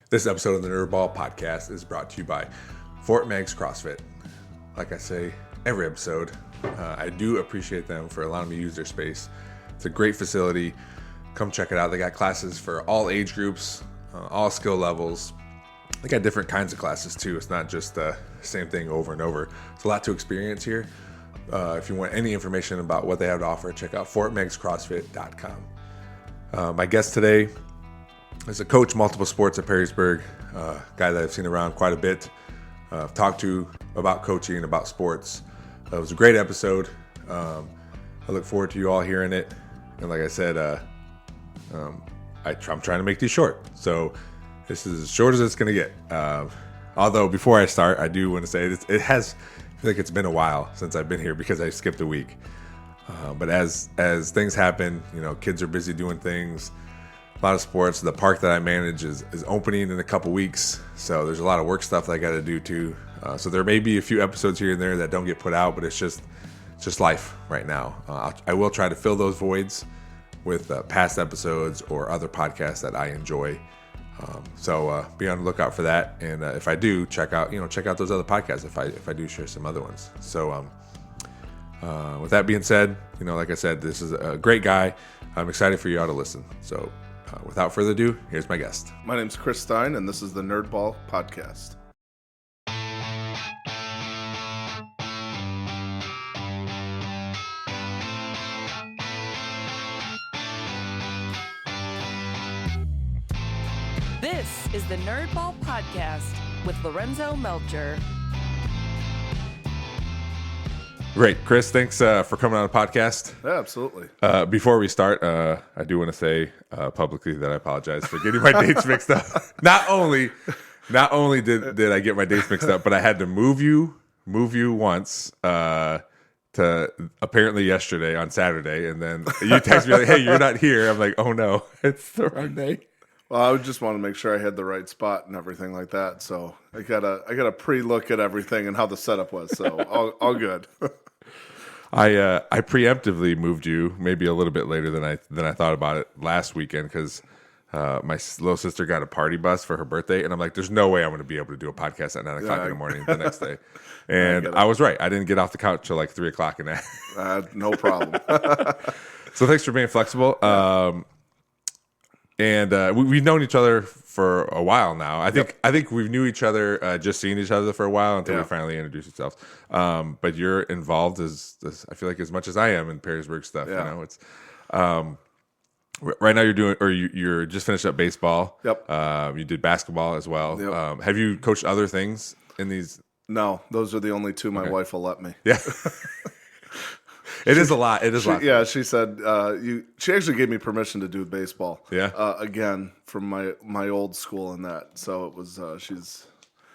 This episode of the Nerdball Podcast is brought to you by Fort Meigs CrossFit. Like I say every episode, I do appreciate them for allowing me to use their space. It's a great facility. Come check it out. They got classes for all age groups, all skill levels. They got different kinds of classes too. It's not just the same thing over and over. It's a lot to experience here. If you want any information about what they have to offer, check out fortmeigscrossfit.com. My guest today is a coach, multiple sports at Perrysburg, guy that I've seen around quite a bit. I've talked to about coaching, about sports. It was a great episode. I look forward to you all hearing it. And like I said, I'm trying to make these short. So this is as short as it's going to get. Although before I start, I do want to say I feel like it's been a while since I've been here because I skipped a week. But as things happen, kids are busy doing things. A lot of sports. The park that I manage is opening in a couple weeks, so there's a lot of work stuff that I got to do too. So there may be a few episodes here and there that don't get put out, but it's just life right now. I will try to fill those voids with past episodes or other podcasts that I enjoy. So be on the lookout for that. And if I do, check out those other podcasts if I do share some other ones. So with that being said, like I said, this is a great guy. I'm excited for you all to listen. So. Without further ado, here's my guest. My name's Chris Stein, and this is the Nerdball Podcast. This is the Nerdball Podcast with Lorenzo Melcher. Great. Chris, thanks for coming on the podcast. Yeah, absolutely. Before we start, I do want to say publicly that I apologize for getting my dates mixed up. Not only did I get my dates mixed up, but I had to move you once to apparently yesterday on Saturday, and then you text me like, "Hey, you're not here." I'm like, "Oh no, it's the wrong day." Well, I would just want to make sure I had the right spot and everything like that. So I got a pre-look at everything and how the setup was. So all good. I preemptively moved you maybe a little bit later than I thought about it last weekend because my little sister got a party bus for her birthday, and I'm like, "There's no way I'm going to be able to do a podcast at 9 o'clock in the morning the next day." And I was right. I didn't get off the couch till like 3 o'clock in that. No problem. So thanks for being flexible. And we've known each other for a while now. I think we've knew each other, just seeing each other for a while until we finally introduced ourselves. But you're involved as I feel like as much as I am in Perrysburg stuff. Yeah. It's right now you're just finished up baseball. Yep. You did basketball as well. Yep. Have you coached other things in these? No, those are the only two my wife will let me. Yeah. It is a lot. It is a lot. Yeah, she said she actually gave me permission to do baseball. Yeah. Again, from my old school and that. So it was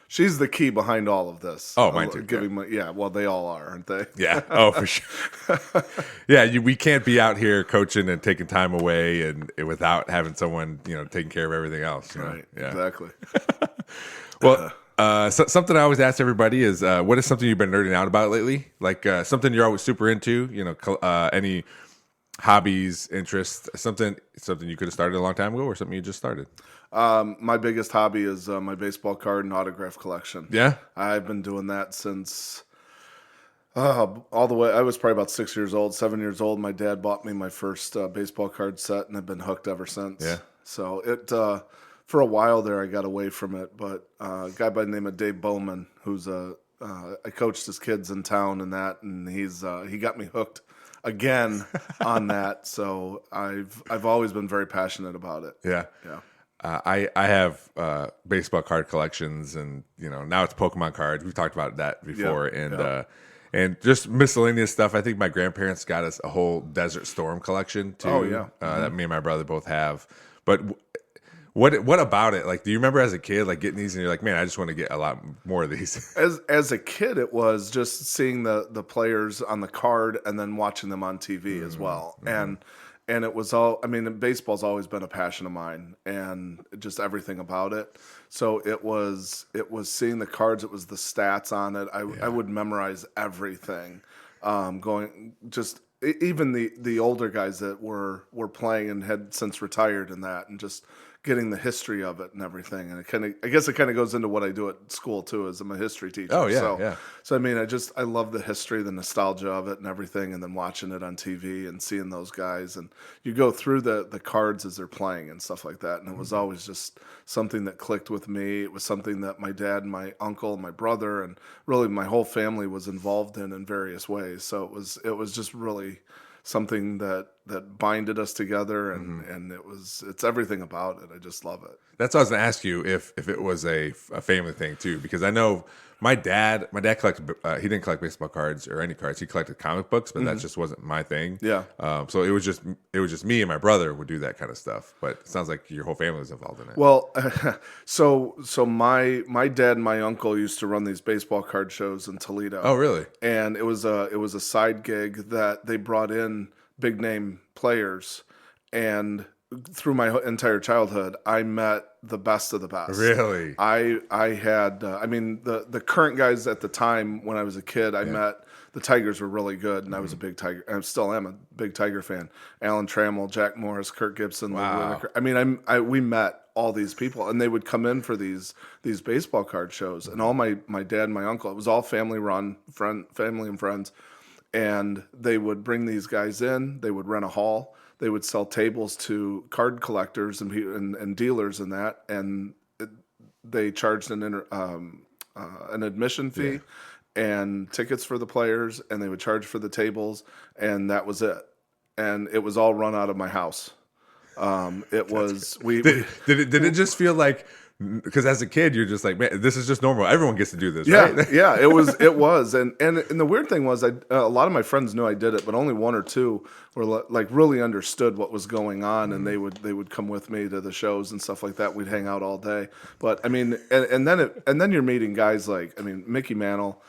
she's the key behind all of this. Oh, mine too. Well, they all are, aren't they? Yeah. Oh, for sure. Yeah, we can't be out here coaching and taking time away and without having someone, taking care of everything else. Right. Yeah. Exactly. Well, something I always ask everybody is, what is something you've been nerding out about lately? Like something you're always super into. Any hobbies, interests, something you could have started a long time ago, or something you just started. My biggest hobby is my baseball card and autograph collection. Yeah, I've been doing that since all the way. I was probably about 7 years old. My dad bought me my first baseball card set, and I've been hooked ever since. Yeah. So it for a while there, I got away from it, but a guy by the name of Dave Bowman, who's I coached his kids in town and that, and he got me hooked again on that. So I've always been very passionate about it. Yeah. Yeah. I have baseball card collections, and now it's Pokémon cards. We've talked about that before, and just miscellaneous stuff. I think my grandparents got us a whole Desert Storm collection too. Oh yeah, that me and my brother both have. But what about it? Like, do you remember as a kid, like getting these, and you're like, man, I just want to get a lot more of these. As a kid, it was just seeing the players on the card and then watching them on TV as well, and it was all. I mean, baseball's always been a passion of mine, and just everything about it. So it was seeing the cards. It was the stats on it. I would memorize everything. Even the older guys that were playing and had since retired and that, and just getting the history of it and everything. And I guess it kind of goes into what I do at school too, as I'm a history teacher. Oh, yeah. So I mean, I love the history, the nostalgia of it and everything, and then watching it on TV and seeing those guys. And you go through the cards as they're playing and stuff like that. And it was always just something that clicked with me. It was something that my dad and my uncle and my brother and really my whole family was involved in various ways. So it was just really something that binded us together, and it's everything about it. I just love it. That's what I was going to ask you, if it was a family thing too, because I know my dad collected. He didn't collect baseball cards or any cards. He collected comic books, but that just wasn't my thing. Yeah. So it was just me and my brother would do that kind of stuff. But it sounds like your whole family was involved in it. Well, so my dad and my uncle used to run these baseball card shows in Toledo. Oh, really? And it was a side gig that they brought in big name players, and through my entire childhood, I met the best of the best. Really? I had, the current guys at the time when I was a kid, I met, the Tigers were really good, and I was a big Tiger, I still am a big Tiger fan. Alan Trammell, Jack Morris, Kirk Gibson, Wow. we met all these people, and they would come in for these baseball card shows, and all my dad and my uncle, it was all family run, family and friends, and they would bring these guys in, they would rent a hall, they would sell tables to card collectors and dealers and that, and they charged an admission fee and tickets for the players, and they would charge for the tables, and that was it. And it was all run out of my house. It was Did it just feel like, because as a kid you're just like, man, this is just normal. Everyone gets to do this, right? Yeah, it was, and the weird thing was, a lot of my friends knew I did it, but only one or two were like really understood what was going on, and they would come with me to the shows and stuff like that. We'd hang out all day. But I mean, and then you're meeting guys like, Mickey Mantle,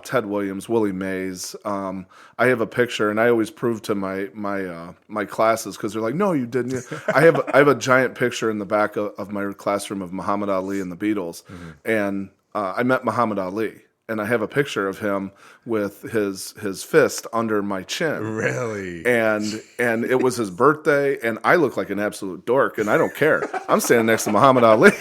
Ted Williams, Willie Mays. I have a picture, and I always prove to my classes, because they're like, no, you didn't. I have a giant picture in the back of my classroom of Muhammad Ali and the Beatles, and I met Muhammad Ali. And I have a picture of him with his fist under my chin. Really? And it was his birthday, and I look like an absolute dork, and I don't care. I'm standing next to Muhammad Ali,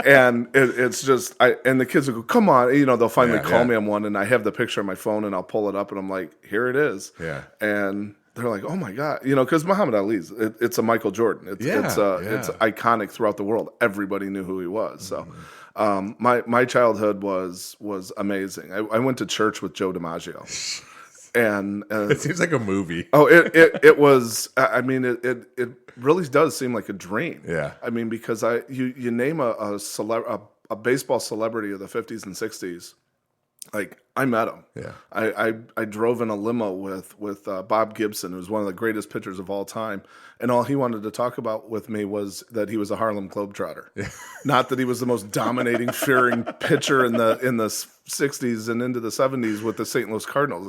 and it's just, and the kids will go, come on, they'll finally call me on one, and I have the picture on my phone, and I'll pull it up, and I'm like, here it is. Yeah. And they're like, oh my God, because Muhammad Ali's, it's a Michael Jordan. It's iconic throughout the world. Everybody knew who he was. So. My childhood was amazing. I went to church with Joe DiMaggio, and it seems like a movie. Oh, it was. It really does seem like a dream. Yeah. Because you name a baseball celebrity of the 50s and 60s. Like, I met him. Yeah. I drove in a limo with Bob Gibson, who's one of the greatest pitchers of all time, and all he wanted to talk about with me was that he was a Harlem Globetrotter. Yeah. Not that he was the most dominating, fearing pitcher in the 60s and into the 70s with the St. Louis Cardinals.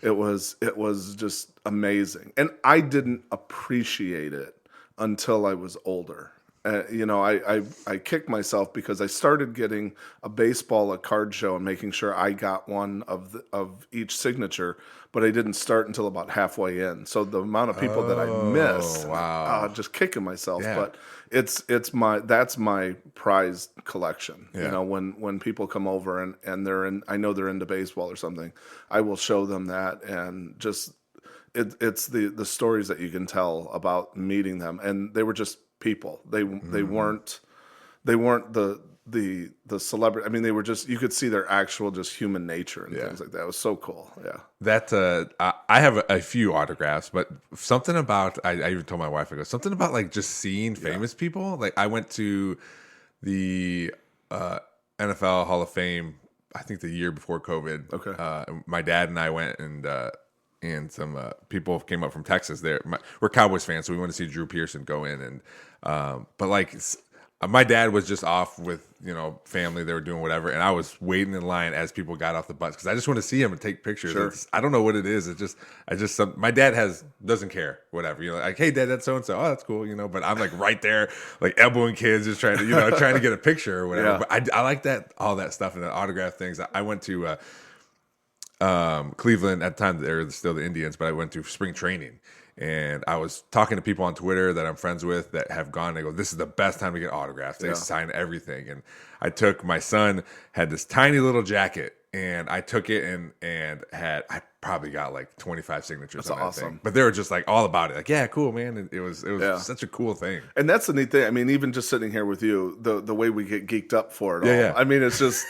It was just amazing, and I didn't appreciate it until I was older. I kicked myself because I started getting a card show, and making sure I got one of each signature, but I didn't start until about halfway in. So the amount of people that I missed, just kicking myself. Yeah. But that's my prized collection. Yeah. When people come over and I know they're into baseball or something, I will show them that, and just it's the stories that you can tell about meeting them, and they were just people. They weren't the celebrity. They were just, you could see their actual just human nature and things like that. It was so cool. Yeah. That I have a few autographs, but something about, I even told my wife, I go, something about like just seeing famous people. Like, I went to the NFL Hall of Fame, I think the year before COVID. Okay. My dad and I went, and some people came up from Texas. We're Cowboys fans, so we went to see Drew Pearson go in. And but like, my dad was just off with family. They were doing whatever, and I was waiting in line as people got off the bus because I just want to see him and take pictures. Sure. I don't know what it is. My dad doesn't care. Whatever, like, hey, Dad, that's so and so. Oh, that's cool, But I'm like right there, like elbowing kids, just trying to get a picture or whatever. Yeah. But I like all that stuff and the autograph things. I went to Cleveland at the time. They were still the Indians, but I went to spring training, And I was talking to people on Twitter that I'm friends with that have gone and they go, this is the best time to get autographs. They sign everything. And I took, my son had this tiny little jacket and I took it and I probably got like 25 signatures on that awesome. thing. But they were just like all about it. Like, yeah, cool, man. And it was such a cool thing. And that's the neat thing. I mean, even just sitting here with you, the way we get geeked up for it all. Yeah. I mean, it's just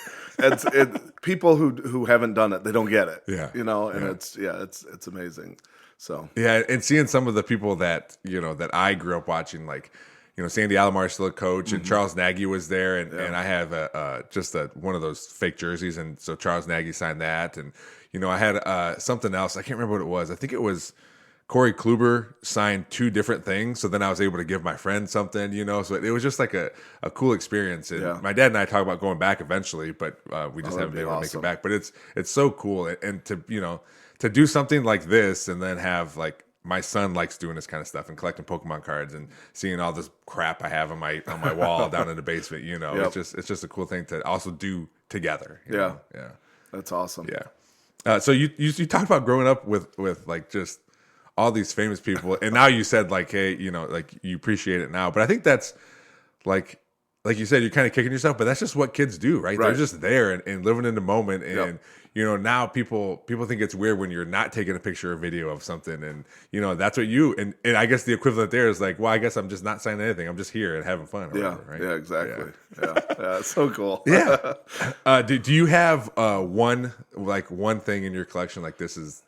people who haven't done it, they don't get it. Yeah. And it's amazing. So yeah, and seeing some of the people that that I grew up watching, like Sandy Alomar's still a coach, and Charles Nagy was there, and I have just one of those fake jerseys, and so Charles Nagy signed that, and I had something else. I can't remember what it was. I think it was Corey Kluber signed 2 different things, so then I was able to give my friend something, so it was just like a cool experience. And my dad and I talk about going back eventually, but we just haven't been able to make it back. But it's so cool, and to do something like this, and then have like my son likes doing this kind of stuff and collecting Pokemon cards and seeing all this crap I have on my wall down in the basement. It's just a cool thing to also do together. Yeah, that's awesome. Yeah. So you talked about growing up with like just all these famous people, and now you said like, hey, like you appreciate it now, but I think that's like you said, you're kind of kicking yourself, but that's just what kids do, right? They're just there and living in the moment, and now people think it's weird when you're not taking a picture or video of something, and that's what and I guess the equivalent there is like, well, I guess I'm just not signing anything, I'm just here and having fun. Whatever, right? Yeah, exactly. Yeah, it's so cool. Yeah. Do you have one thing in your collection like this is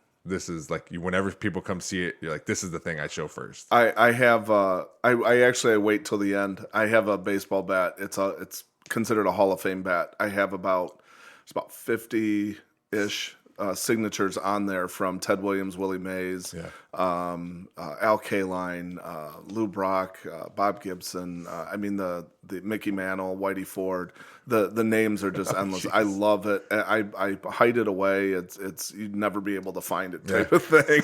like whenever people come see it, you're like, this is the thing I show first? I have I actually wait till the end. I have a baseball bat. It's considered a Hall of Fame bat. I have about 50-ish signatures on there from Ted Williams, Willie Mays, Al Kaline, Lou Brock, Bob Gibson. I mean the Mickey Mantle, Whitey Ford. The names are just endless. Geez. I love it. I hide it away. It's you'd never be able to find it type of thing.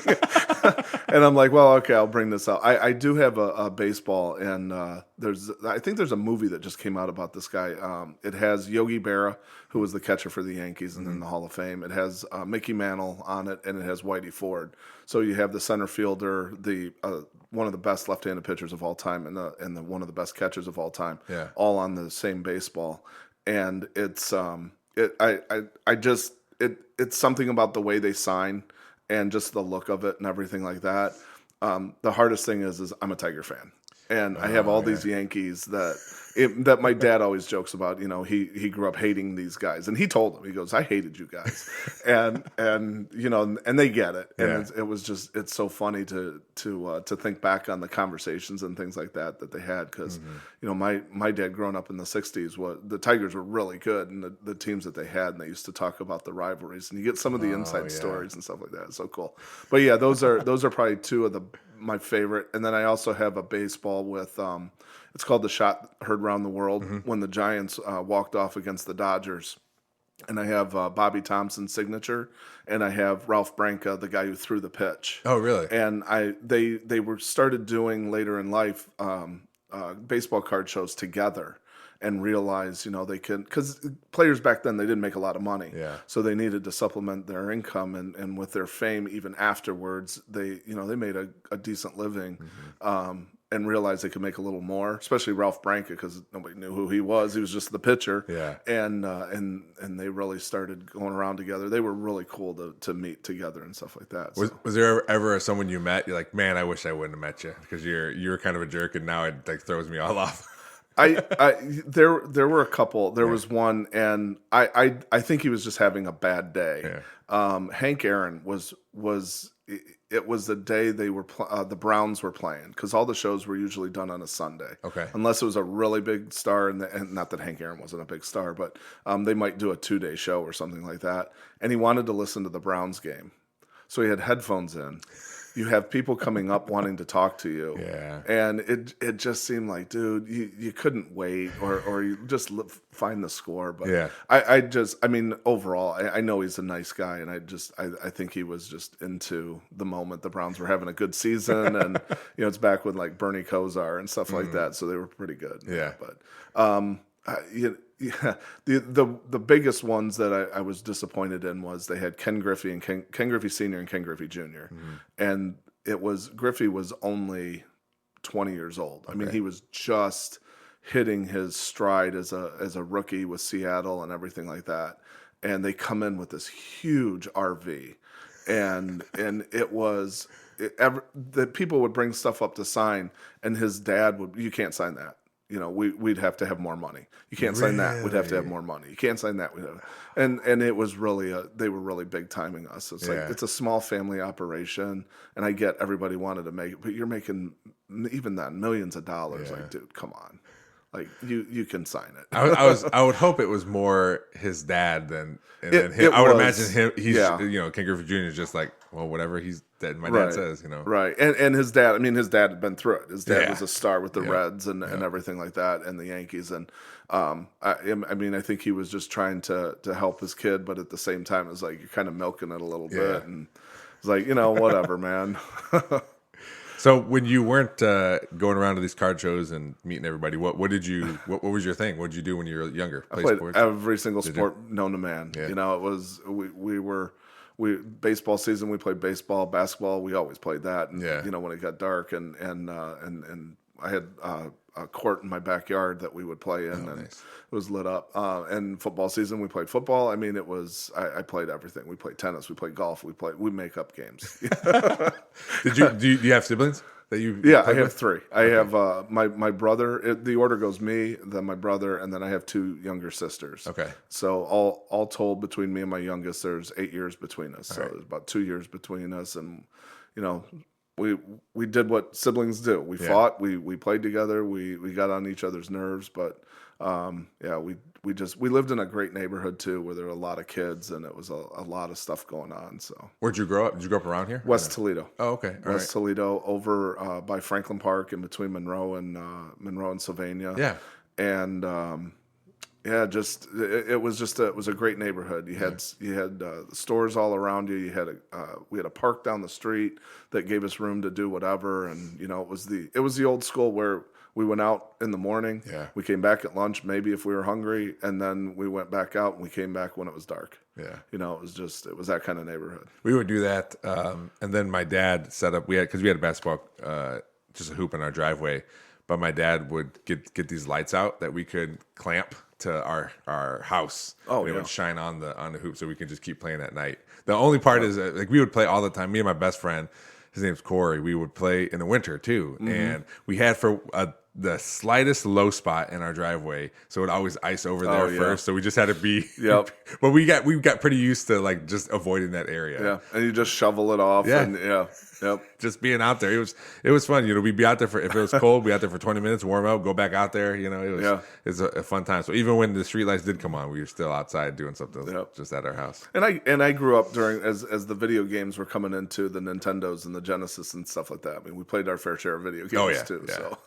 And I'm like, well, okay, I'll bring this out. I do have a baseball, and I think there's a movie that just came out about this guy. It has Yogi Berra, who was the catcher for the Yankees and in the Hall of Fame. It has Mickey Mantle on it, and it has Whitey Ford. So you have the center fielder, the one of the best left-handed pitchers of all time, and the one of the best catchers of all time, all on the same baseball. And it's it's something about the way they sign and just the look of it and everything like that. The hardest thing is I'm a Tiger fan, and I have all these Yankees that my dad always jokes about. He grew up hating these guys, and he told them, he goes, I hated you guys, and they get it, and it's so funny to think back on the conversations and things like that they had, because my dad growing up in the 60s, the Tigers were really good, and the teams that they had, and they used to talk about the rivalries, and you get some of the inside stories and stuff like that. It's so cool. But yeah, those are probably 2 of my favorite. And then I also have a baseball with it's called The Shot Heard Round the World, when the Giants walked off against the Dodgers. And I have Bobby Thompson's signature, and I have Ralph Branca, the guy who threw the pitch. Oh, really? And they were started doing later in life baseball card shows together, and realized they can, because players back then, they didn't make a lot of money, so they needed to supplement their income, and with their fame even afterwards, they made a decent living. And realized they could make a little more, especially Ralph Branca, because nobody knew who he was. He was just the pitcher. And they really started going around together. They were really cool to meet together and stuff like that. Was there ever someone you met, you're like, man, I wish I wouldn't have met you, because you're kind of a jerk, and now it like throws me all off? There were a couple. There was one, and I think he was just having a bad day. Hank Aaron was. It was the day they were the Browns were playing, because all the shows were usually done on a Sunday. Okay. Unless it was a really big star, and not that Hank Aaron wasn't a big star, but they might do a 2-day show or something like that. And he wanted to listen to the Browns game, so he had headphones in. You have people coming up wanting to talk to you, and it just seemed like, dude, you couldn't wait, or you just find the score. But I mean, overall, I know he's a nice guy, and I think he was just into the moment. The Browns were having a good season, and it's back with like Bernie Kosar and stuff like that, so they were pretty good. The biggest ones that I was disappointed in was they had Ken Griffey and Ken Griffey Sr. and Ken Griffey Jr. And Griffey was only 20 years old. I mean, Okay. he was just hitting his stride as a rookie with Seattle and everything like that. And they come in with this huge RV, and the people would bring stuff up to sign, and his dad would, you can't sign that. We'd have to have more money. You can't sign that. We'd have to have more money. You can't sign that. And it was really they were really big timing us. It's like, it's a small family operation, and I get everybody wanted to make it, but you're making even then millions of dollars. Like, dude, come on. Like, you can sign it. I would hope it was more his dad than him. I would imagine him. He's Ken Griffey Jr. is just like, well, whatever my dad says, Right. And his dad. I mean, his dad had been through it. His dad was a star with the Reds and everything like that, and the Yankees. And I think he was just trying to help his kid, but at the same time, it was like you're kind of milking it a little bit, and it's like, whatever, man. So when you weren't going around to these card shows and meeting everybody, what was your thing? What did you do when you were younger? I played sports? Every single sport known to man. Yeah. It was baseball season. We played baseball, basketball. We always played that. And when it got dark, and I had a court in my backyard that we would play in, and nice. It was lit up. And football season, we played football. I mean, I played everything. We played tennis, we played golf, we make up games. Do you have siblings that you? Yeah, I have 3. I have my brother. The order goes me, then my brother, and then I have 2 younger sisters. Okay. So all told, between me and my youngest, there's 8 years between us. So right. there's about 2 years between us, and we did what siblings do. We fought, we played together, we got on each other's nerves, but we lived in a great neighborhood too, where there were a lot of kids, and it was a lot of stuff going on. So where'd you grow up? Did you grow up around here? West Toledo. Oh, okay. West Toledo, over by Franklin Park, in between Monroe and Sylvania. Yeah. And it was a great neighborhood. You had stores all around you. We had a park down the street that gave us room to do whatever, and it was the old school where we went out in the morning. Yeah. We came back at lunch, maybe if we were hungry, and then we went back out, and we came back when it was dark. Yeah. It was that kind of neighborhood. We would do that, and then my dad set up. Because we had a basketball, just a hoop in our driveway, but my dad would get these lights out that we could clamp to our house. Oh, it would shine on the hoop, so we can just keep playing at night. The only part is we would play all the time. Me and my best friend, his name's Corey. We would play in the winter too, and we had the slightest low spot in our driveway, so it would always ice over there first. So we just had to be. Yep. But we got pretty used to like just avoiding that area. Yeah, and you just shovel it off. Yeah. And yep. Just being out there, it was fun. We'd be out there if it was cold, be out there for 20 minutes, warm up, go back out there. It's a fun time. So even when the street lights did come on, we were still outside doing something just at our house. And I grew up during as the video games were coming into the Nintendos and the Genesis and stuff like that. I mean, we played our fair share of video games too. Yeah. So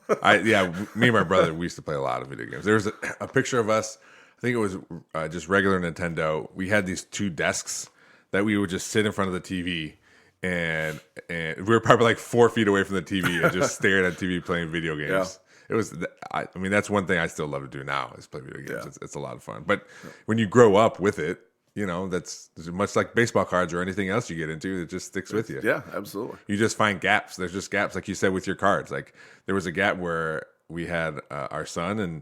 Me and my brother, we used to play a lot of video games. There was a picture of us. I think it was just regular Nintendo. We had these 2 desks that we would just sit in front of the TV. And we were probably like 4 feet away from the TV and just stared at the TV playing video games. It was, that's one thing I still love to do now is play video games. It's a lot of fun. But when you grow up with it, that's much like baseball cards or anything else you get into, it just sticks with you. Yeah, absolutely. You just find gaps. There's just gaps, like you said, with your cards. Like there was a gap where we had our son,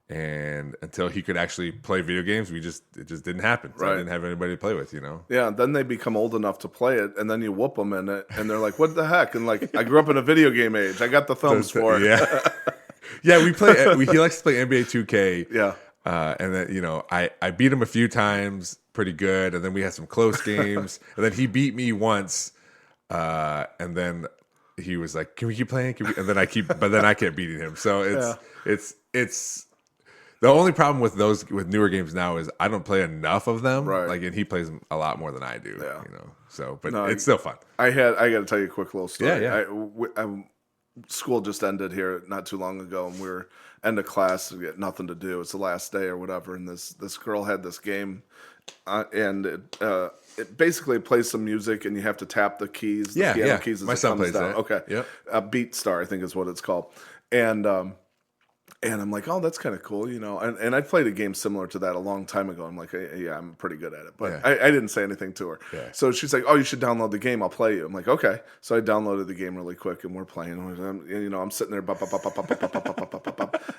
and until he could actually play video games, it just didn't happen. So I didn't have anybody to play with, Yeah, then they become old enough to play it, and then you whoop them in it, and they're like, "What the heck?" And like, I grew up in a video game age. I got the thumbs for it. Yeah, yeah. We play. He likes to play NBA 2K. Yeah, and then I beat him a few times, pretty good, and then we had some close games, and then he beat me once, and then he was like, "Can we keep playing?" And then I kept beating him. So it's. The only problem with newer games now is I don't play enough of them. Right. Like, and he plays a lot more than I do. Yeah. So, but it's still fun. I got to tell you a quick little story. Yeah. School just ended here not too long ago, and we were end of class. We had nothing to do. It's the last day or whatever, and this girl had this game, and it basically plays some music, and you have to tap the keys. The piano keys as My it son comes plays down. that. Okay. Yep. Beat Star, I think is what it's called, and And I'm like, oh, that's kind of cool, And I played a game similar to that a long time ago. I'm like, yeah, I'm pretty good at it. But I didn't say anything to her. Yeah. So she's like, oh, you should download the game. I'll play you. I'm like, okay. So I downloaded the game really quick, and we're playing. And, I'm sitting there,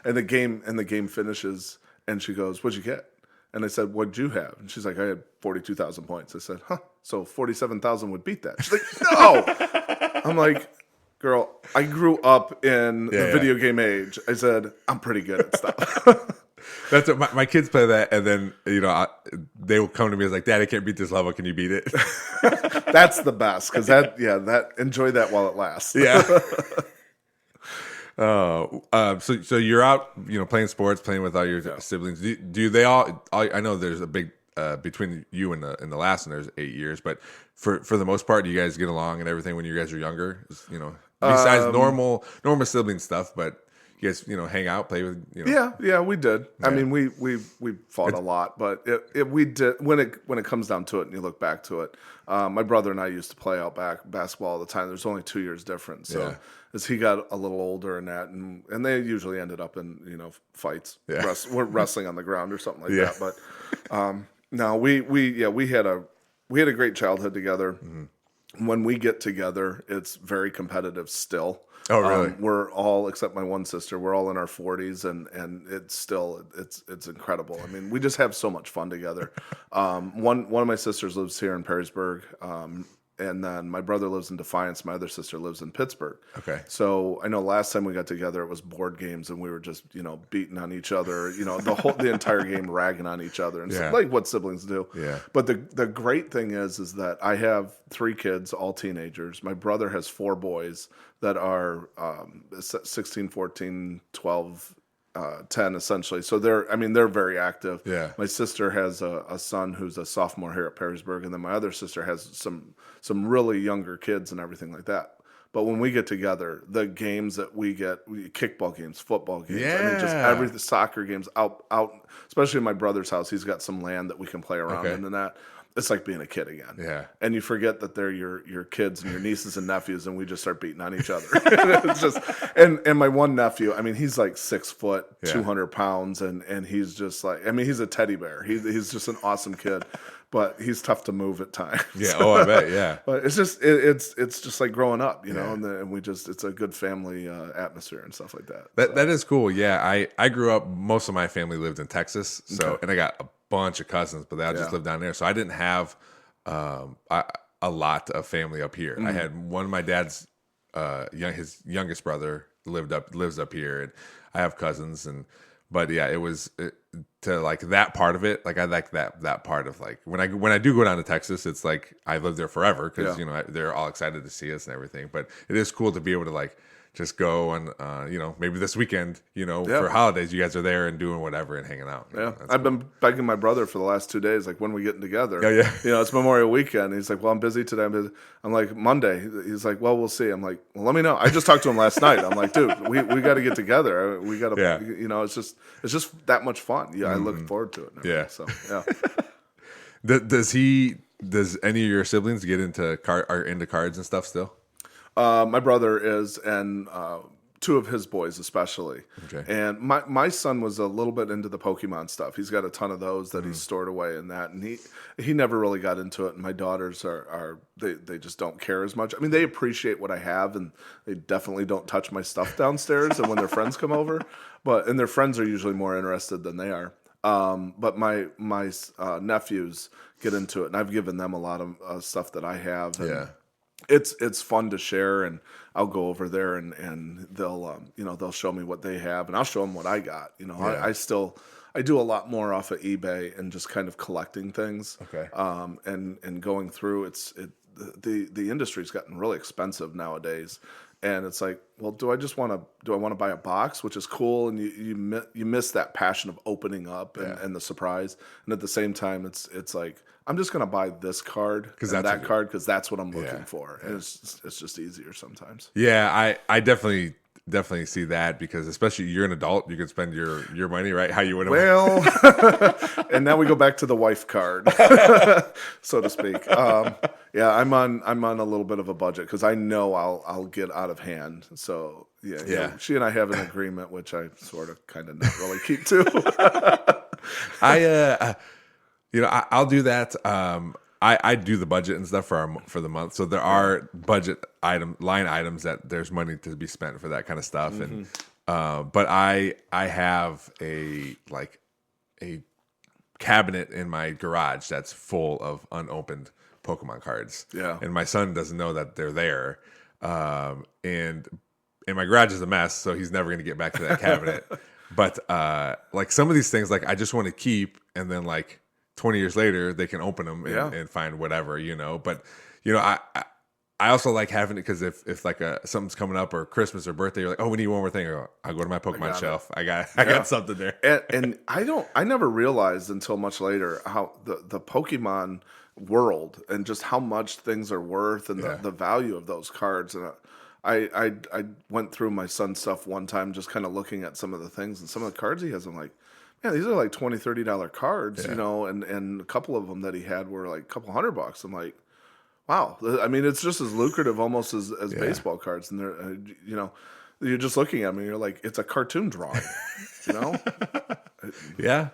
and the game finishes, and she goes, what'd you get? And I said, what'd you have? And she's like, I had 42,000 points. I said, so 47,000 would beat that. She's like, no. I'm like, girl, I grew up in the video game age. I said, I'm pretty good at stuff. That's what my kids play that, and then they will come to me as like, Dad, I can't beat this level. Can you beat it? That's the best because enjoy that while it lasts. Yeah. So you're out, playing sports, playing with all your siblings. Do they all? I know there's a big between you and the last one. There's 8 years, but for the most part, do you guys get along and everything when you guys are younger? Besides normal sibling stuff, but you guys hang out, play with. Yeah, we did. Yeah. I mean, we fought a lot, but we did when it comes down to it, and you look back to it. My brother and I used to play out back basketball all the time. There's only 2 years difference, so as he got a little older and that, and they usually ended up in fights. Yeah. We're wrestling on the ground or something like that. But no, we had a great childhood together. Mm-hmm. When we get together, it's very competitive still. Oh, really? We're all, except my one sister, we're all in our 40s, and it's still it's incredible. I mean, we just have so much fun together. One of my sisters lives here in Perrysburg, and then my brother lives in Defiance. My other sister lives in Pittsburgh. Okay. So I know last time we got together, it was board games, and we were just beating on each other. The entire game ragging on each other, and stuff, like what siblings do. Yeah. But the great thing is that I have 3 kids, all teenagers. My brother has 4 boys that are 16, 14, 12, 10 essentially. So they're very active. Yeah. My sister has a son who's a sophomore here at Perrysburg, and then my other sister has some really younger kids and everything like that. But when we get together, the games that we kickball games, football games, just everything, soccer games out, especially in my brother's house, he's got some land that we can play around in and that. It's like being a kid again. Yeah. And you forget that they're your kids and your nieces and nephews, and we just start beating on each other. It's just and my one nephew, I mean, he's like 6 foot, 200 pounds, and he's just like, I mean, he's a teddy bear. He's just an awesome kid, but he's tough to move at times. Yeah. Oh, I bet. Yeah. But it's just it's just like growing up, and we just, it's a good family atmosphere and stuff like that. That is cool. Yeah. I grew up. Most of my family lived in Texas, and I got a bunch of cousins, but they all just lived down there. So I didn't have a lot of family up here. I had one of my dad's his youngest brother lives up here, and I have cousins, but yeah, it was to like that part of it. Like I like that part of like when I do go down to Texas, it's like I live there forever because they're all excited to see us and everything. But it is cool to be able to like just go and maybe this weekend for holidays you guys are there and doing whatever and hanging out. Yeah, I've been begging my brother for the last 2 days, like, when we getting together. Oh, yeah. It's Memorial Weekend. He's like, well, I'm busy today. I'm like, Monday. He's like, well, we'll see. I'm like, well, let me know. I just talked to him last night. I'm like, dude, we got to get together. We got to, it's just that much fun. Yeah, I look forward to it. Yeah. So yeah. Does any of your siblings get into cards and stuff still? My brother is, and 2 of his boys especially. Okay. And my son was a little bit into the Pokémon stuff. He's got a ton of those that he's stored away in that, and he never really got into it. And my daughters they just don't care as much. I mean, they appreciate what I have, and they definitely don't touch my stuff downstairs. And when their friends come over, and their friends are usually more interested than they are. But my nephews get into it, and I've given them a lot of stuff that I have. And it's fun to share, and I'll go over there and they'll show me what they have, and I'll show them what I got. I do a lot more off of eBay and just kind of collecting things. Okay. And going through the industry's gotten really expensive nowadays. And it's like, well, do I want to buy a box, which is cool, and you miss that passion of opening up and the surprise, and at the same time, it's like, I'm just gonna buy this card and that card because that's what I'm looking for, and it's just easier sometimes. Yeah, I definitely definitely see that, because especially you're an adult, you can spend your money right how you would. Well, and now we go back to the wife card, so to speak. Yeah, I'm on a little bit of a budget because I know I'll get out of hand. So yeah, she and I have an agreement, which I sort of kind of not really keep to. I'll do that. I do the budget and stuff for the month, so there are budget line items that there's money to be spent for that kind of stuff, and but I have a cabinet in my garage that's full of unopened Pokemon cards. Yeah, and my son doesn't know that they're there, and my garage is a mess, so he's never going to get back to that cabinet. But some of these things, I just want to keep, and then 20 years later, they can open them and find whatever, But, I also like having it because if something's coming up or Christmas or birthday, you're like, oh, we need one more thing. I'll go to my Pokemon shelf. I got something there. And I never realized until much later how the Pokemon world and just how much things are worth and the value of those cards. And I went through my son's stuff one time, just kind of looking at some of the things and some of the cards he has. I'm like, man, these are like $20, $30 cards, and a couple of them that he had were like a couple $100. I'm like, wow. I mean, it's just as lucrative almost as baseball cards. And they're, you're just looking at them and you're like, it's a cartoon drawing, Yeah.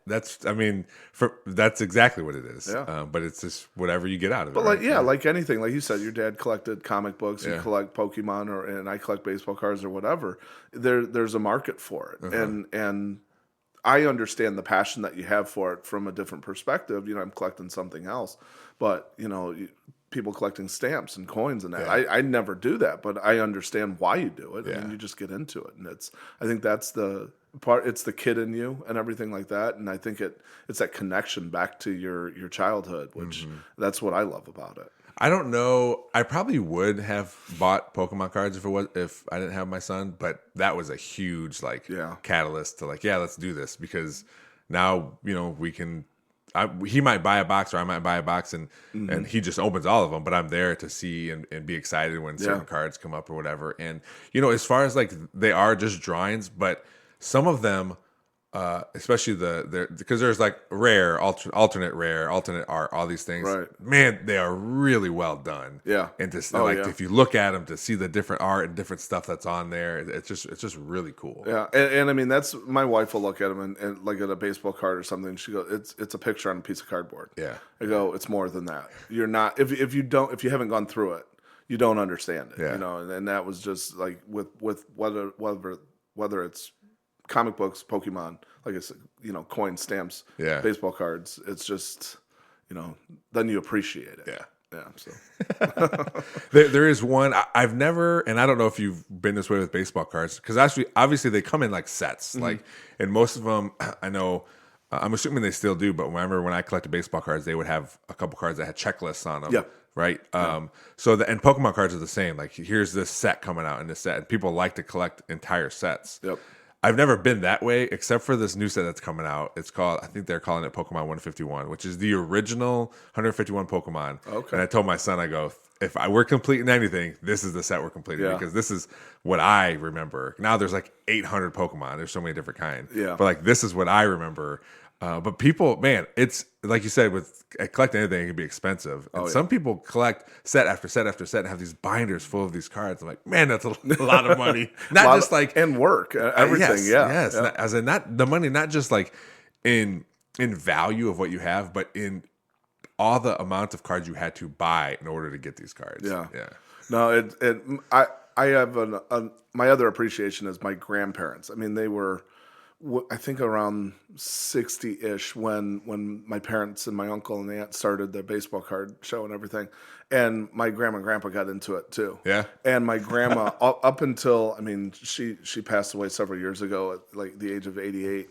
That's exactly what it is. Yeah. But it's just whatever you get out of it. But like anything, like you said, your dad collected comic books, you collect Pokemon, and I collect baseball cards or whatever. There's a market for it. And I understand the passion that you have for it from a different perspective. I'm collecting something else, but people collecting stamps and coins and that. Yeah. I never do that, but I understand why you do it, and you just get into it. And I think that's the part. It's the kid in you and everything like that. And I think it's that connection back to your childhood, which that's what I love about it. I don't know. I probably would have bought Pokemon cards if I didn't have my son, but that was a huge catalyst to let's do this, because now we can. He might buy a box or I might buy a box, and he just opens all of them, but I'm there to see and be excited when certain cards come up or whatever. And as far as they are just drawings, but some of them. Especially because there's rare, alternate rare, alternate art, all these things. Right. Man, they are really well done. Yeah. And if you look at them to see the different art and different stuff that's on there, it's just really cool. Yeah. And I mean, that's my wife will look at them and like at a baseball card or something. She goes, it's a picture on a piece of cardboard. Yeah. I go, it's more than that. You're not if you haven't gone through it, you don't understand it. Yeah. And that was just with whether it's comic books, Pokemon, like I said, coins, stamps, baseball cards. It's just, then you appreciate it. Yeah. Yeah. So there is one I've never, and I don't know if you've been this way with baseball cards, because obviously they come in sets, and most of them I know. I'm assuming they still do, but remember when I collected baseball cards, they would have a couple cards that had checklists on them. Yeah. Right. And Pokemon cards are the same. Here's this set coming out in this set, and people like to collect entire sets. Yep. I've never been that way, except for this new set that's coming out. It's called, I think they're calling it Pokemon 151, which is the original 151 Pokemon. Okay. And I told my son, I go, if we're completing anything, this is the set we're completing, because this is what I remember. Now there's 800 Pokemon. There's so many different kinds. Yeah. But this is what I remember. But people, man, it's like you said, with collecting anything, it can be expensive. And some people collect set after set after set and have these binders full of these cards. I'm like, man, that's a lot of money. Not just and work, everything. Yes. As in not the money, not just in value of what you have, but in all the amount of cards you had to buy in order to get these cards. Yeah. Yeah. No, I have my other appreciation is my grandparents. I mean, they were, I think, around 60-ish when my parents and my uncle and aunt started the baseball card show and everything. And my grandma and grandpa got into it too. Yeah. And my grandma, up until, she passed away several years ago at the age of 88.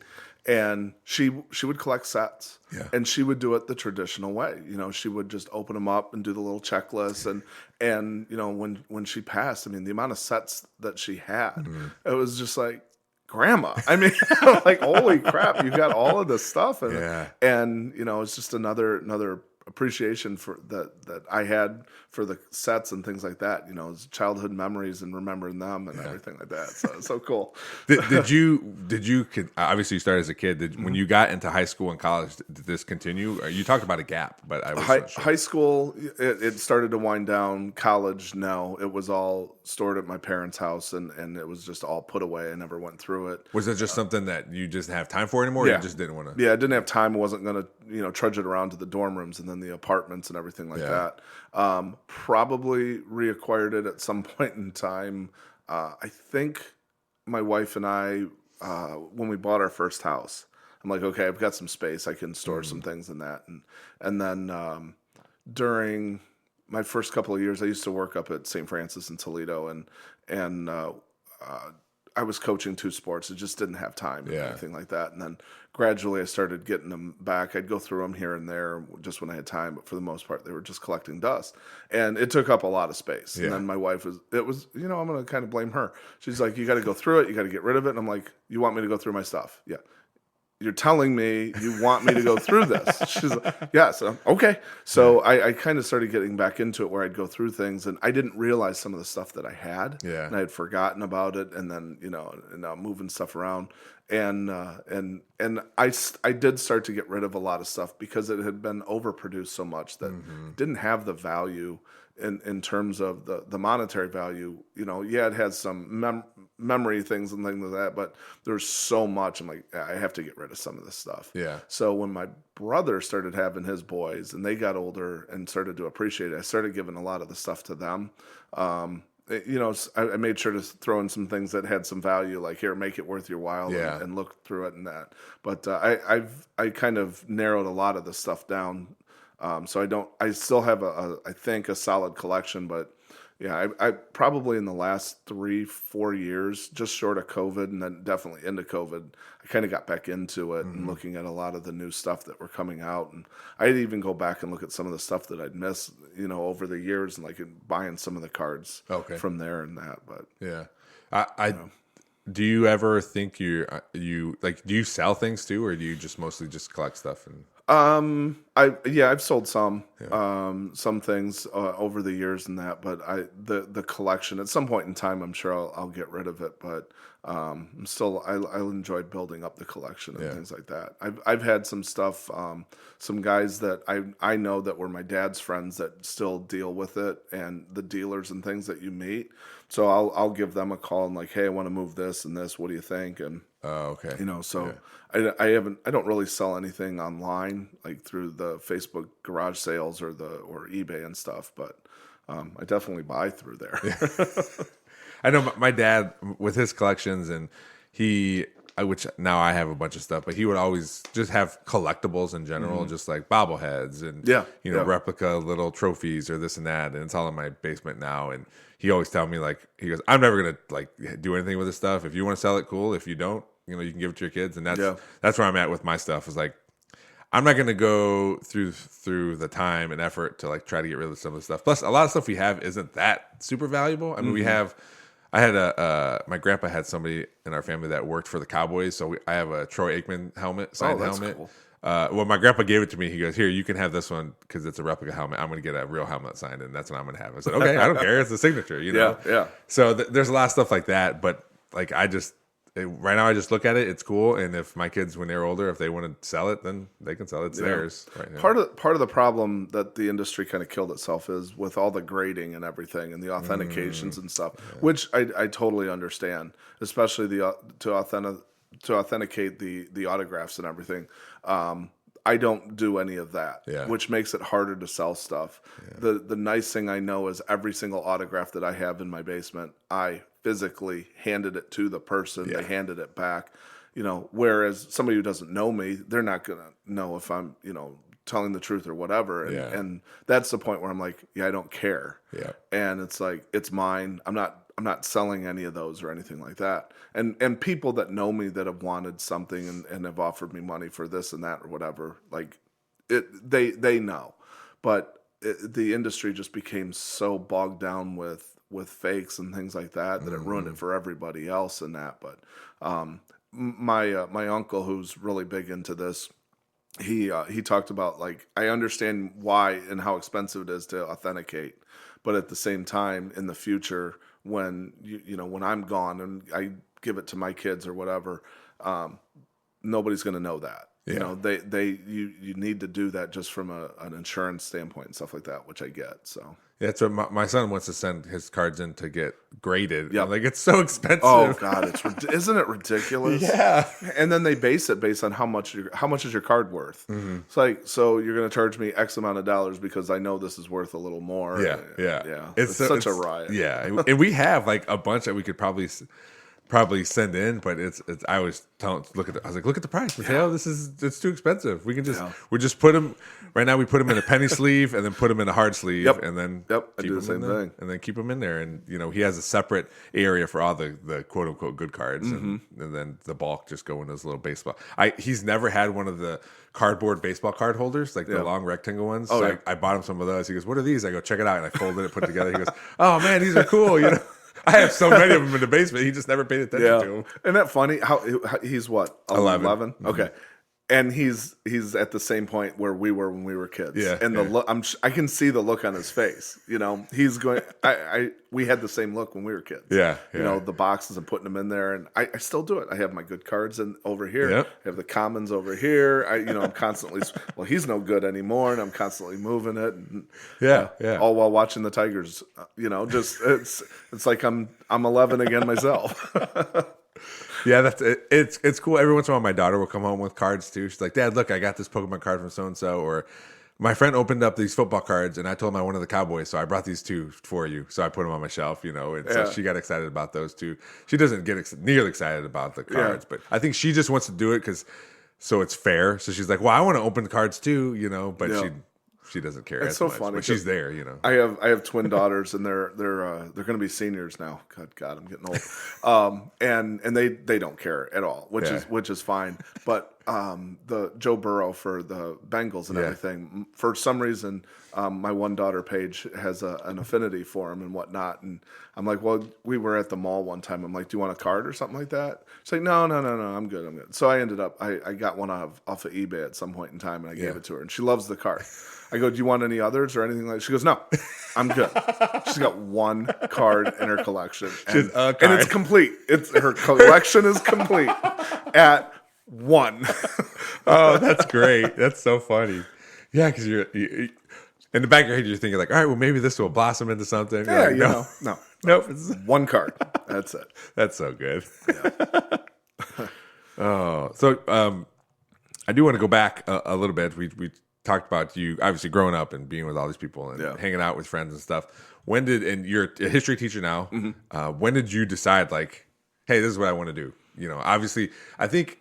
And she would collect sets. Yeah. And she would do it the traditional way. She would just open them up and do the little checklist. And when she passed, the amount of sets that she had, it was just like, Grandma, holy crap, you got all of this stuff, and it's just another appreciation for that I had for the sets and things like that. It's childhood memories and remembering them and everything like that. So it's so cool. Did you obviously you started as a kid? When you got into high school and college, did this continue? You talked about a gap, but I was not sure. High school, it started to wind down. College, no, it was all stored at my parents' house, and it was just all put away. I never went through it. Was it just something that you just didn't have time for anymore? Or you just didn't want to. Yeah, I didn't have time. I wasn't going to, trudge it around to the dorm rooms and then the apartments and everything like that. Probably reacquired it at some point in time. I think my wife and I, when we bought our first house, I'm like, okay, I've got some space. I can store some things in that. And then during my first couple of years, I used to work up at St. Francis in Toledo, and I was coaching 2 sports. I just didn't have time and anything like that. And then gradually I started getting them back. I'd go through them here and there just when I had time, but for the most part, they were just collecting dust. And it took up a lot of space. And then my wife I'm going to kind of blame her. She's like, you got to go through it. You got to get rid of it. And I'm like, you want me to go through my stuff? Yeah. You're telling me you want me to go through this. She's like, yes. Okay. So I kind of started getting back into it where I'd go through things, and I didn't realize some of the stuff that I had. Yeah. And I had forgotten about it, and then, moving stuff around. And I did start to get rid of a lot of stuff because it had been overproduced so much that it didn't have the value in terms of the monetary value. It has some memory things and things like that, but there's so much. I'm like, I have to get rid of some of this stuff. Yeah. So when my brother started having his boys and they got older and started to appreciate it, I started giving a lot of the stuff to them. I made sure to throw in some things that had some value, like here, make it worth your while and look through it and that. But I kind of narrowed a lot of the stuff down. So I still have I think a solid collection, but I probably in the last 3-4 years, just short of COVID and then definitely into COVID, I kind of got back into it and looking at a lot of the new stuff that were coming out. And I'd even go back and look at some of the stuff that I'd missed, over the years, and like buying some of the cards from there and that. But do you ever think you do you sell things too, or do you just mostly just collect stuff? And I've sold some things over the years and that, but the collection at some point in time, I'm sure I'll get rid of it, but I'll enjoy building up the collection and things like that. I've had some stuff, some guys that I know that were my dad's friends that still deal with it, and the dealers and things that you meet. So I'll give them a call and like, hey, I want to move this and this. What do you think? And okay. I don't really sell anything online, like through the Facebook garage sales or eBay and stuff, but I definitely buy through there. I know my dad with his collections, and which now I have a bunch of stuff, but he would always just have collectibles in general, just like bobbleheads and replica little trophies or this and that, and it's all in my basement now. And he always tell me, like, he goes, I'm never gonna like do anything with this stuff. If you want to sell it, cool. If you don't, you can give it to your kids. And that's where I'm at with my stuff. Is like, I'm not gonna go through the time and effort to like try to get rid of some of the stuff. Plus, a lot of stuff we have isn't that super valuable. I mean, I had my grandpa had somebody in our family that worked for the Cowboys, so I have a Troy Aikman signed helmet. Cool. Well, my grandpa gave it to me. He goes, here, you can have this one because it's a replica helmet. I'm going to get a real helmet signed, and that's what I'm going to have. I said, okay, I don't care. It's a signature, Yeah. So there's a lot of stuff like that, but like right now I just look at it. It's cool, and if my kids, when they're older, if they want to sell it, then they can sell it. It's theirs. Right now. Part of the problem that the industry kind of killed itself is with all the grading and everything and the authentications and stuff, which I totally understand, especially to authenticate the autographs and everything. I don't do any of that, which makes it harder to sell stuff. The nice thing I know is every single autograph that I have in my basement, I physically handed it to the person. They handed it back. Whereas somebody who doesn't know me, they're not going to know if I'm, telling the truth or whatever. And that's the point where I'm like, I don't care. Yeah. And it's like, it's mine. I'm not selling any of those or anything like that. And people that know me that have wanted something and have offered me money for this and that or whatever, like they know. But the industry just became so bogged down with fakes and things like that it ruined it for everybody else and that. But my uncle, who's really big into this, he talked about, like, I understand why and how expensive it is to authenticate, but at the same time, in the future, when when I'm gone and I give it to my kids or whatever, nobody's going to know that. Yeah. You need to do that just from an insurance standpoint and stuff like that, which I get. So Yeah, so my son wants to send his cards in to get graded. Yep. I'm like, it's so expensive. oh god, isn't it ridiculous? Yeah. And then they base it based on how much is your card worth. It's like, so you're going to charge me X amount of dollars because I know this is worth a little more. Yeah. It's such a riot. Yeah, and we have like a bunch that we could probably send in, but it's I always look at I was like, look at the price, Mateo. It's too expensive. We can just put them right now. We put them in a penny sleeve and then put them in a hard sleeve, and then I keep do the them same in there, thing. and then keep them in there. And he has a separate area for all the quote unquote good cards, and then the bulk just go in those little baseball. He's never had one of the cardboard baseball card holders, like the long rectangle ones. Oh, so yeah. I bought him some of those. He goes, "What are these?" I go, "Check it out," and I folded it, put it together. He goes, "Oh man, these are cool." I have so many of them in the basement. He just never paid attention to them. Isn't that funny? How he's what, 11? Okay, and he's at the same point where we were when we were kids. Yeah, and the look, I can see the look on his face. He's going. We had the same look when we were kids. Yeah. The boxes and putting them in there, and I still do it. I have my good cards over here. Yep. I have the commons over here. I'm constantly. Well, he's no good anymore, and I'm constantly moving it. And, Yeah. all while watching the Tigers. Just it's like I'm 11 again myself. Yeah, that's it. It's cool. Every once in a while, my daughter will come home with cards too. She's like, "Dad, look, I got this Pokemon card from so and so." Or my friend opened up these football cards, and I told him I wanted the Cowboys, so I brought these two for you. So I put them on my shelf, and so she got excited about those too. She doesn't get nearly excited about the cards, but I think she just wants to do it so it's fair. So she's like, "Well, I want to open the cards too," but she doesn't care as so much. funny, But she's there, I have twin daughters, and they're going to be seniors now. Good God, I'm getting old. And they don't care at all, which is fine. But the Joe Burrow for the Bengals and everything, for some reason, my one daughter Paige has an affinity for him and whatnot. And I'm like, well, we were at the mall one time. I'm like, do you want a card or something like that? She's like, no, I'm good. So I ended up I got one off of eBay at some point in time, and I gave it to her, and she loves the card. I go, do you want any others or anything like that? She goes, no, I'm good. She's got one card in her collection. And it's complete. Her collection is complete at one. Oh, that's great. That's so funny. Yeah, because you're in the back of your head, you're thinking like, all right, well, maybe this will blossom into something. Yeah, like, no. Nope. One card. That's it. That's so good. Yeah. So I do want to go back a little bit. We talked about you obviously growing up and being with all these people and hanging out with friends and stuff. And you're a history teacher now. When did you decide, like, hey, this is what I want to do? Obviously, I think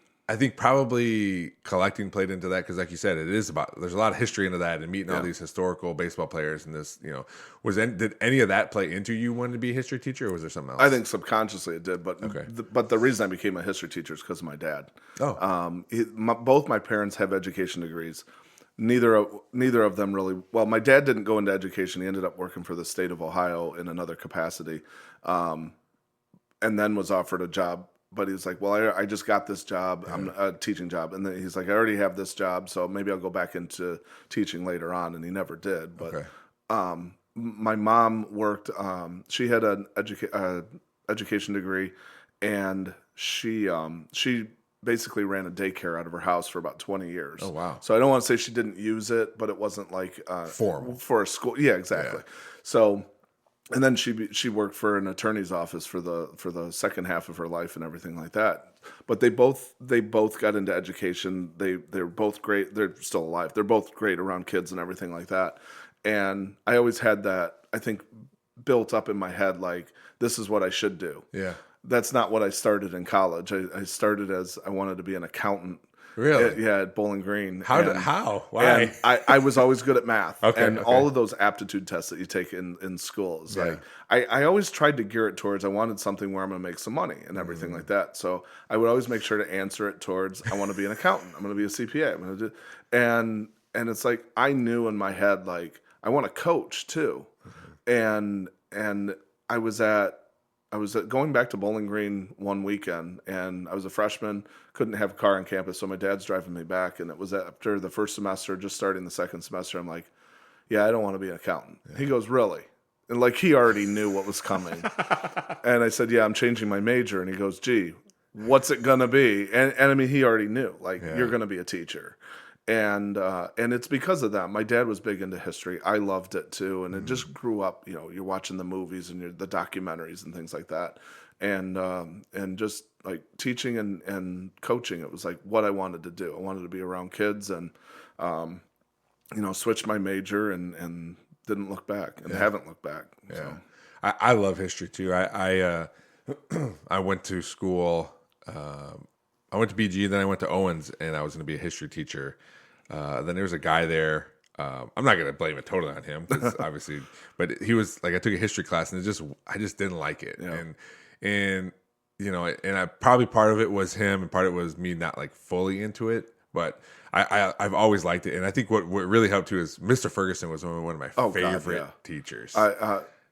probably collecting played into that because, like you said, there's a lot of history into that and meeting all these historical baseball players and this. Did any of that play into you wanting to be a history teacher, or was there something else? I think subconsciously it did, but the reason I became a history teacher is because of my dad. Both my parents have education degrees. Neither of them really. Well, my dad didn't go into education. He ended up working for the state of Ohio in another capacity, and then was offered a job. But he was like, well, I just got this job. I'm a teaching job. And then he's like, I already have this job, so maybe I'll go back into teaching later on. And he never did. But my mom worked. She had an education degree, and she basically ran a daycare out of her house for about 20 years. Oh, wow. So I don't want to say she didn't use it, but it wasn't like formal for a school. Yeah, exactly. Yeah. So, and then she worked for an attorney's office for the second half of her life and everything like that. But they both got into education. They're both great. They're still alive. They're both great around kids and everything like that. And I always had that, I think, built up in my head, like, this is what I should do. Yeah. That's not what I started in college. I started as I wanted to be an accountant. Really? At Bowling Green. How? Why? And I was always good at math. Okay. All of those aptitude tests that you take in schools. Yeah. Like I always tried to gear it towards I wanted something where I'm going to make some money and everything like that. So I would always make sure to answer it towards I want to be an accountant. I'm going to be a CPA. I'm going to do, and it's like I knew in my head, like, I want to coach too. And I was at I was going back to Bowling Green one weekend, and I was a freshman, couldn't have a car on campus, so my dad's driving me back, and it was after the first semester, just starting the second semester. I'm like, yeah, I don't want to be an accountant. Yeah. He goes, really? And like he already knew what was coming. And I said, yeah, I'm changing my major. And he goes, gee, what's it going to be? And I mean, he already knew, like, you're going to be a teacher. And it's because of that. My dad was big into history. I loved it too. And it just grew up, you're watching the movies and the documentaries and things like that. And just like teaching and coaching, it was like what I wanted to do. I wanted to be around kids and, switched my major and didn't look back and haven't looked back. Yeah. So. I love history too. I went to school, I went to BG, then I went to Owens, and I was going to be a history teacher. Then there was a guy there. I'm not going to blame it totally on him, because obviously, but he was like, I took a history class, and I just didn't like it. Yeah. And I probably part of it was him, and part of it was me not like fully into it. But I've always liked it, and I think what really helped too is Mr. Ferguson was one of my favorite teachers.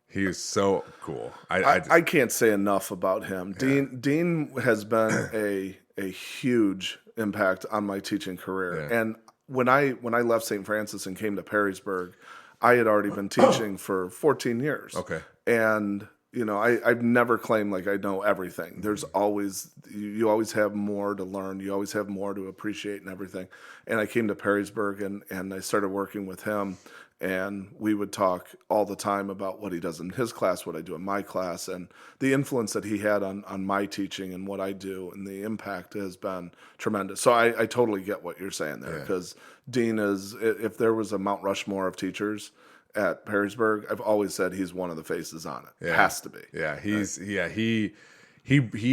He was so cool. I can't say enough about him. Yeah. Dean has been a huge impact on my teaching career. Yeah. And when I left St. Francis and came to Perrysburg, I had already been teaching for 14 years. Okay. And I've never claimed like I know everything. There's always, you always have more to learn. You always have more to appreciate and everything. And I came to Perrysburg and I started working with him, and we would talk all the time about what he does in his class, what I do in my class, and the influence that he had on my teaching and what I do, and the impact has been tremendous. So I totally get what you're saying there, because Dean is, if there was a Mount Rushmore of teachers at Perrysburg, I've always said he's one of the faces on it. Yeah. Has to be. Yeah, he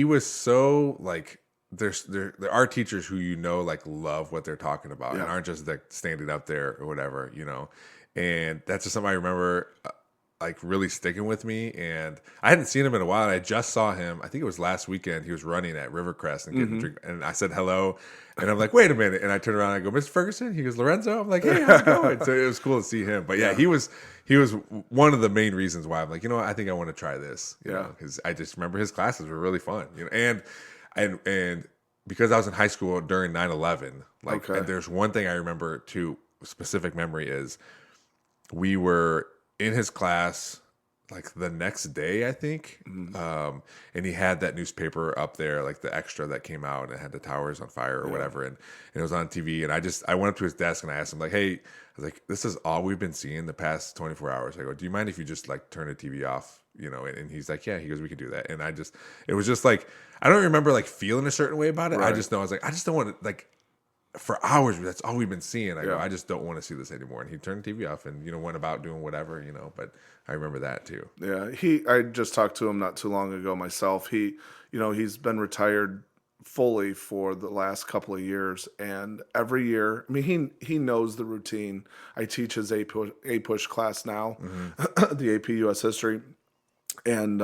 was so like, there are teachers who like love what they're talking about and aren't just like standing up there or whatever, and that's just something I remember like really sticking with me. And I hadn't seen him in a while, and I just saw him, I think it was last weekend. He was running at Rivercrest and getting a drink, and I said hello, and I'm like, wait a minute, and I turn around and I go, Mr. Ferguson? He goes, Lorenzo? I'm like, hey, how's it going? So it was cool to see him. But he was one of the main reasons why I'm like, I think I want to try this, because I just remember his classes were really fun, and because I was in high school during 9/11, like, and there's one thing I remember too, specific memory is, we were in his class like the next day, I think. And he had that newspaper up there, like the extra that came out, and it had the towers on fire or whatever. And it was on TV. And I went up to his desk and I asked him, like, hey, I was like, this is all we've been seeing the past 24 hours. I go, do you mind if you just like turn the TV off? And he's like, yeah, he goes, we can do that. And it was just like, I don't remember like feeling a certain way about it. Right. I just know, I was like, I just don't want to, like, for hours, that's all we've been seeing. I go, I just don't want to see this anymore. And he turned the TV off and, went about doing whatever, but I remember that too. Yeah. I just talked to him not too long ago myself. He's been retired fully for the last couple of years. And every year, I mean, he knows the routine. I teach his A-push class now, the AP US History. And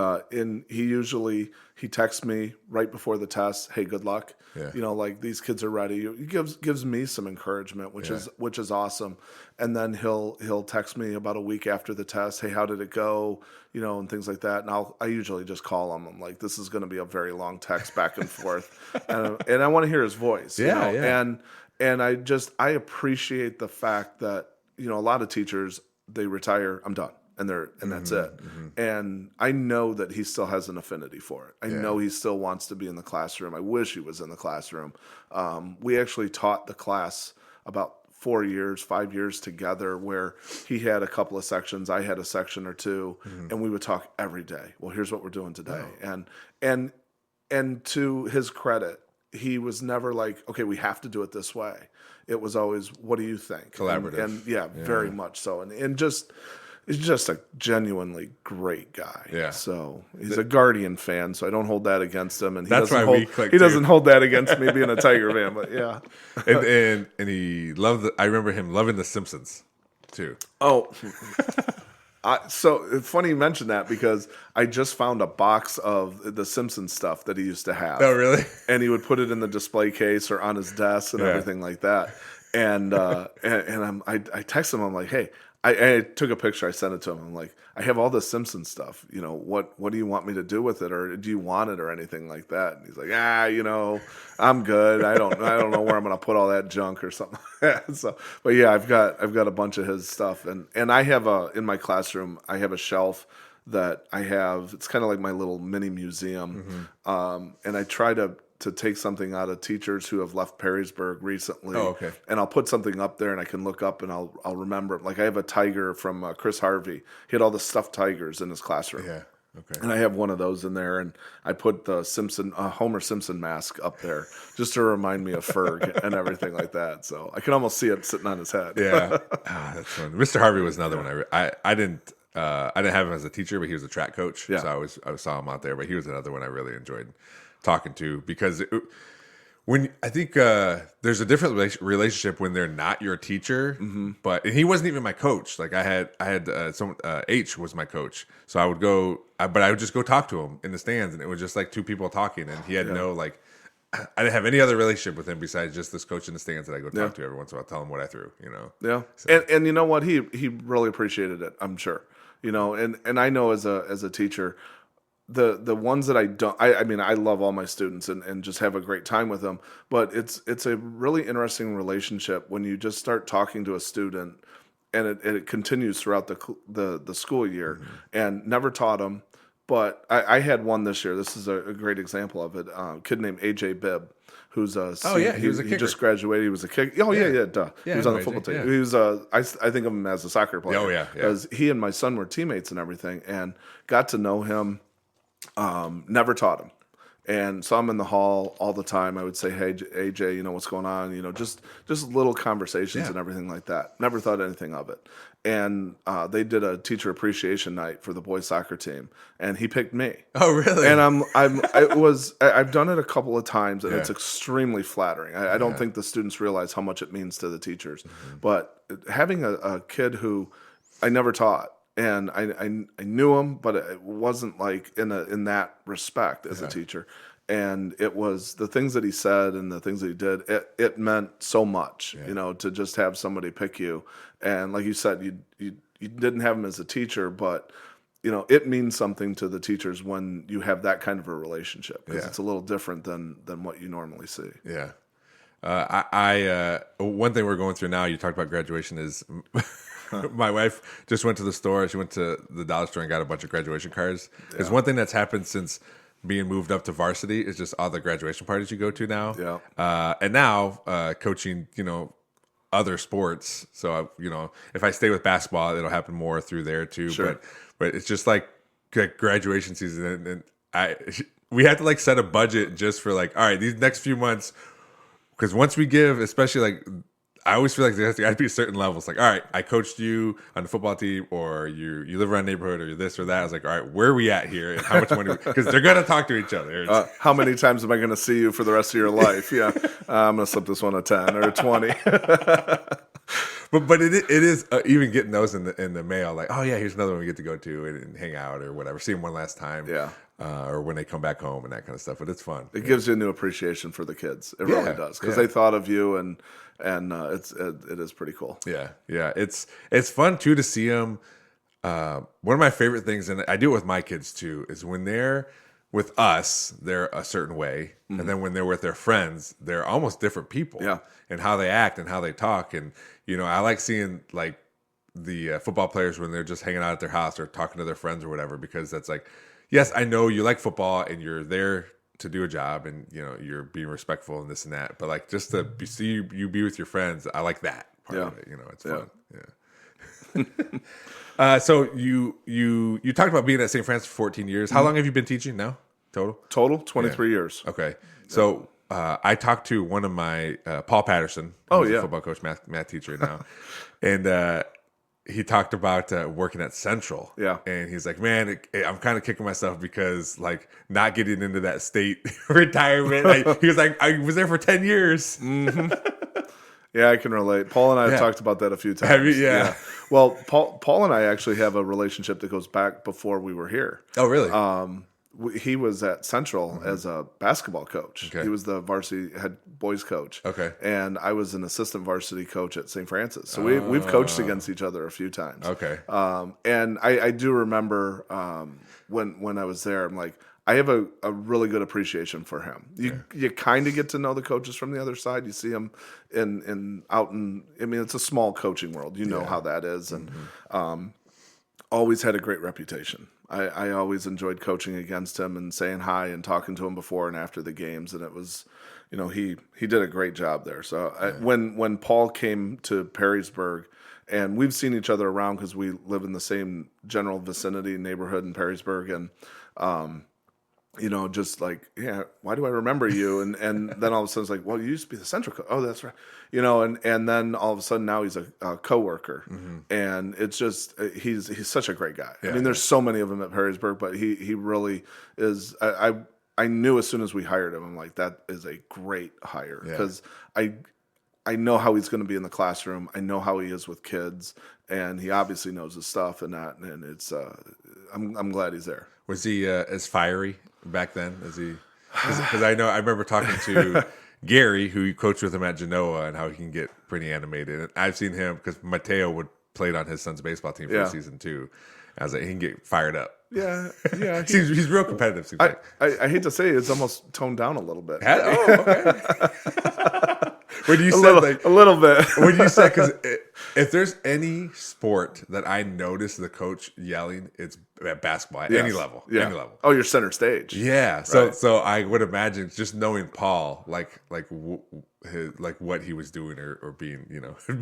he texts me right before the test, hey, good luck. Yeah. Like, these kids are ready. He gives me some encouragement, which is awesome. And then he'll text me about a week after the test, hey, how did it go? And things like that. And I usually just call him. I'm like, this is going to be a very long text back and forth. and I want to hear his voice. Yeah. And I appreciate the fact that, a lot of teachers, they retire, I'm done. And that's it. And I know that he still has an affinity for it. I know he still wants to be in the classroom. I wish he was in the classroom. We actually taught the class about 5 years together, where he had a couple of sections, I had a section or two, and we would talk every day. Well, here's what we're doing today. And to his credit, he was never like, okay, we have to do it this way. It was always, what do you think? Collaborative. And very much so. And just... He's just a genuinely great guy. Yeah. So he's a Guardian fan, so I don't hold that against him. And he doesn't hold that against me being a Tiger fan. But yeah. And he loved. I remember him loving The Simpsons too. Oh. So it's funny you mentioned that, because I just found a box of the Simpsons stuff that he used to have. Oh, really? And he would put it in the display case or on his desk and everything like that. And I text him. I'm like, hey, I took a picture. I sent it to him. I'm like, I have all this Simpsons stuff. What do you want me to do with it, or do you want it, or anything like that? And he's like, I'm good. I don't know where I'm gonna put all that junk or something like that. So, but yeah, I've got a bunch of his stuff, and I have in my classroom, I have a shelf that I have. It's kind of like my little mini museum, and I try to take something out of teachers who have left Perrysburg recently. Oh, okay. And I'll put something up there, and I can look up and I'll remember. Like I have a tiger from Chris Harvey. He had all the stuffed tigers in his classroom. Yeah. Okay. And I have one of those in there, and I put the Homer Simpson mask up there just to remind me of Ferg and everything like that. So I can almost see it sitting on his head. Yeah. That's fun. Mr. Harvey was another one. I didn't have him as a teacher, but he was a track coach. Yeah. So I always saw him out there. But he was another one I really enjoyed talking to, because when I think there's a different relationship when they're not your teacher, and he wasn't even my coach. Like I had someone, H was my coach, so I would go, but I would just go talk to him in the stands, and it was just like two people talking, and he had no like. I didn't have any other relationship with him besides just this coach in the stands that I go talk to every once in a while, tell him what I threw. Yeah, So. and you know what, he really appreciated it, I'm sure. And I know as a teacher, the ones that I don't, I mean, I love all my students and just have a great time with them, but it's a really interesting relationship when you just start talking to a student, and it continues throughout the school year, and never taught them. But I had one this year. This is a great example of it. A kid named AJ Bibb, who's he was a kicker. He just graduated. He was a kicker. Oh yeah, duh. Yeah, he was on the football team. Yeah. He was I think of him as a soccer player. Oh yeah. Because he and my son were teammates and everything, and got to know him. Never taught him. And saw him in the hall all the time. I would say, hey, AJ, what's going on? Just little conversations and everything like that. Never thought anything of it. And they did a teacher appreciation night for the boys soccer team, and he picked me. Oh, really? And I've done it a couple of times, and it's extremely flattering. I don't think the students realize how much it means to the teachers. But having a kid who I never taught, and I knew him, but it wasn't like in that respect as a teacher. And it was the things that he said and the things that he did. It meant so much, to just have somebody pick you. And like you said, you didn't have him as a teacher, but it means something to the teachers when you have that kind of a relationship, because it's a little different than what you normally see. Yeah. I one thing we're going through now, you talked about graduation, is my wife just went to the store. She went to the dollar store and got a bunch of graduation cards. It's one thing that's happened since being moved up to varsity is just all the graduation parties you go to now. Yeah. And now coaching, other sports. So, if I stay with basketball, it'll happen more through there too. Sure. But it's just like graduation season. And we had to like set a budget just for like, all right, these next few months, because once we give, especially like, I always feel like there has to be certain levels. Like, all right, I coached you on the football team, or you live around the neighborhood, or you're this or that. I was like, all right, where are we at here, and how much money? Because they're gonna talk to each other. How many times am I going to see you for the rest of your life? Yeah, I'm going to slip this one a 10 or a 20. But it is even getting those in the mail. Like, oh yeah, here's another one we get to go to and hang out or whatever. See them one last time. Yeah. Or when they come back home and that kind of stuff. But it's fun. It gives you a new appreciation for the kids. It really does, because they thought of you, and it is pretty cool. Yeah. It's fun too to see them. One of my favorite things, and I do it with my kids too, is when they're with us, they're a certain way, and then when they're with their friends, they're almost different people. Yeah. And how they act and how they talk, and I like seeing like the football players when they're just hanging out at their house or talking to their friends or whatever, because that's like, yes, I know you like football and you're there to do a job, and you're being respectful and this and that, but like just to see you be with your friends, I like that part of it. It's fun. Yeah. So you talked about being at St. Francis for 14 years. How long have you been teaching now? Total 23 years. Okay. So I talked to one of my Paul Patterson, who's a football coach, math teacher now, and he talked about working at Central. Yeah. And he's like, man, I'm kind of kicking myself because like not getting into that state retirement. He was like, I was there for 10 years. Mm-hmm. Yeah, I can relate. Paul and I have talked about that a few times. Have you? Yeah. Well, Paul and I actually have a relationship that goes back before we were here. Oh, really? he was at Central as a basketball coach. Okay. He was the varsity head boys coach. Okay. And I was an assistant varsity coach at St. Francis. So we've coached against each other a few times. Okay. And I do remember when I was there, I'm like, I have a really good appreciation for him. You kind of get to know the coaches from the other side. You see them out in. I mean, it's a small coaching world. You know how that is, and always had a great reputation. I always enjoyed coaching against him and saying hi and talking to him before and after the games, and it was, he did a great job there. So when Paul came to Perrysburg, and we've seen each other around because we live in the same general vicinity neighborhood in Perrysburg, and just like, why do I remember you? And then all of a sudden it's like, well, you used to be the Central coach. Oh, that's right. And then all of a sudden now he's a coworker, and it's just he's such a great guy. I mean, there's so many of them at Perrysburg, but he really is. I knew as soon as we hired him, I'm like, that is a great hire because I know how he's going to be in the classroom. I know how he is with kids, and he obviously knows his stuff and that. And it's I'm glad he's there. Was he as fiery back then as he? Because I remember talking to Gary, who coached with him at Genoa, and how he can get pretty animated. And I've seen him because Mateo played on his son's baseball team for a season too. I was like, he can get fired up. Yeah. He's real competitive. Seems like. I hate to say it's almost toned down a little bit. Oh, okay. When you said a little bit. When you said, because if there's any sport that I notice the coach yelling, it's at basketball at any level. Any level. Oh, you're center stage. Yeah. So I would imagine just knowing Paul, like what he was doing or being,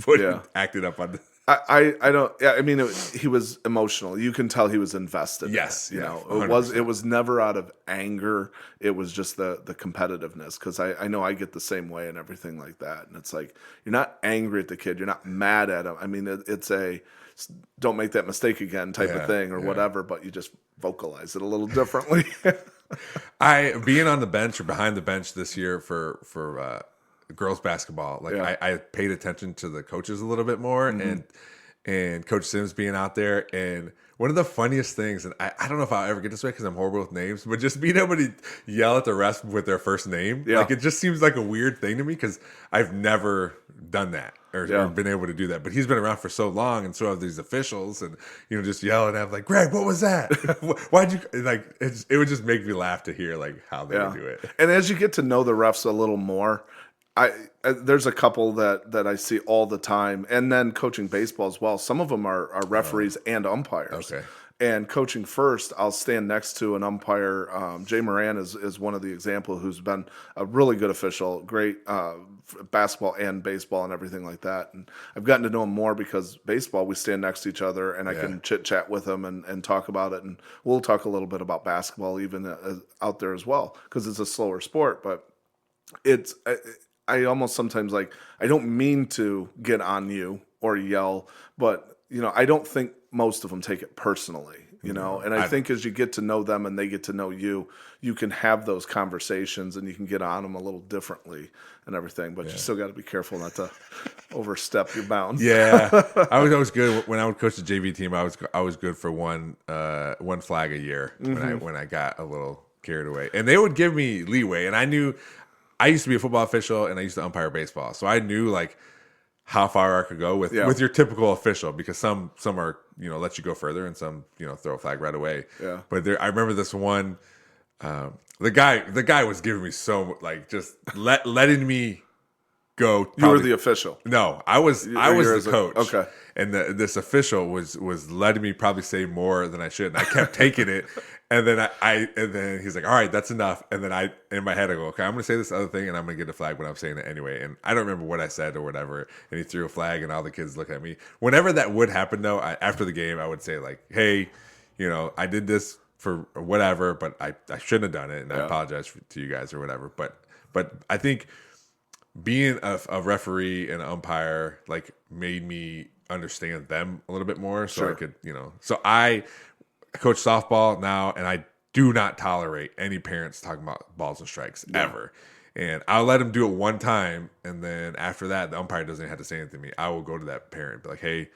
what he acted up on. I don't. Yeah, I mean, he was emotional. You can tell he was invested. Yes, in it, it was never out of anger. It was just the competitiveness, because I know I get the same way and everything like that. And it's like, you're not angry at the kid. You're not mad at him. I mean, it's a don't make that mistake again type of thing or whatever. But you just vocalize it a little differently. Being on the bench or behind the bench this year for girls basketball, I paid attention to the coaches a little bit more, and Coach Sims being out there. And one of the funniest things, and I don't know if I'll ever get this way because I'm horrible with names, but just being able to yell at the refs with their first name, it just seems like a weird thing to me because I've never done that or been able to do that. But he's been around for so long, and so have these officials, and just yelling at him like, Greg, what was that? Why'd you it would just make me laugh to hear how they would do it. And as you get to know the refs a little more, there's a couple that I see all the time, and then coaching baseball as well. Some of them are referees and umpires. Okay. And coaching first, I'll stand next to an umpire. Jay Moran is one of the example who's been a really good official, great basketball and baseball and everything like that. And I've gotten to know him more because baseball, we stand next to each other, and I can chit chat with him and talk about it. And we'll talk a little bit about basketball even out there as well, because it's a slower sport, but it's. I almost sometimes I don't mean to get on you or yell, but I don't think most of them take it personally, and I think as you get to know them and they get to know you, you can have those conversations and you can get on them a little differently and everything, but you still got to be careful not to overstep your bounds. Yeah. I was always good when I would coach the JV team. I was good for one flag a year when I got a little carried away, and they would give me leeway, and I knew. I used to be a football official, and I used to umpire baseball, so I knew how far I could go with your typical official, because some are let you go further, and some throw a flag right away. Yeah. But I remember this one, the guy was giving me so just letting me go. You were the official. No, I was the coach. Okay. And this official was letting me probably say more than I should, and I kept taking it. And then and then he's like, all right, that's enough. And then in my head, I go, okay, I'm going to say this other thing, and I'm going to get a flag, but I'm saying it anyway. And I don't remember what I said or whatever. And he threw a flag, and all the kids look at me. Whenever that would happen, though, after the game, I would say hey, I did this for whatever, but I shouldn't have done it, and I apologize to you guys or whatever. But I think being a referee and an umpire made me understand them a little bit more, so I could So I coach softball now, and I do not tolerate any parents talking about balls and strikes ever. And I'll let them do it one time, and then after that, the umpire doesn't have to say anything to me. I will go to that parent and be like, hey,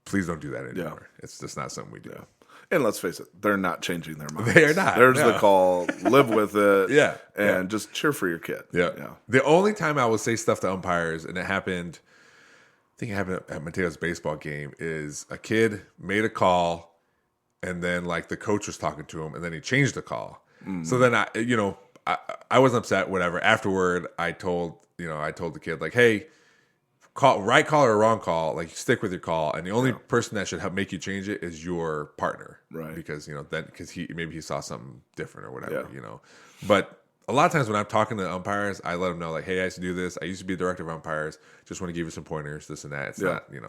please don't do that anymore. It's just not something we do. And let's face it, they're not changing their minds. They are not. There's no. the call, live with it, Yeah, and just cheer for your kid. Yeah. The only time I will say stuff to umpires, and it happened, I think it happened at Mateo's baseball game, is a kid made a call, and then like the coach was talking to him, and then he changed the call. So then I wasn't upset, whatever. Afterward, I told the kid, like, hey, right call or wrong call, like, stick with your call, and the only person that should help make you change it is your partner, right? Because because he saw something different or whatever, But a lot of times when I'm talking to umpires, I let them know, like, hey, I used to do this. I used to be director of umpires. Just want to give you some pointers, this and that. It's not, you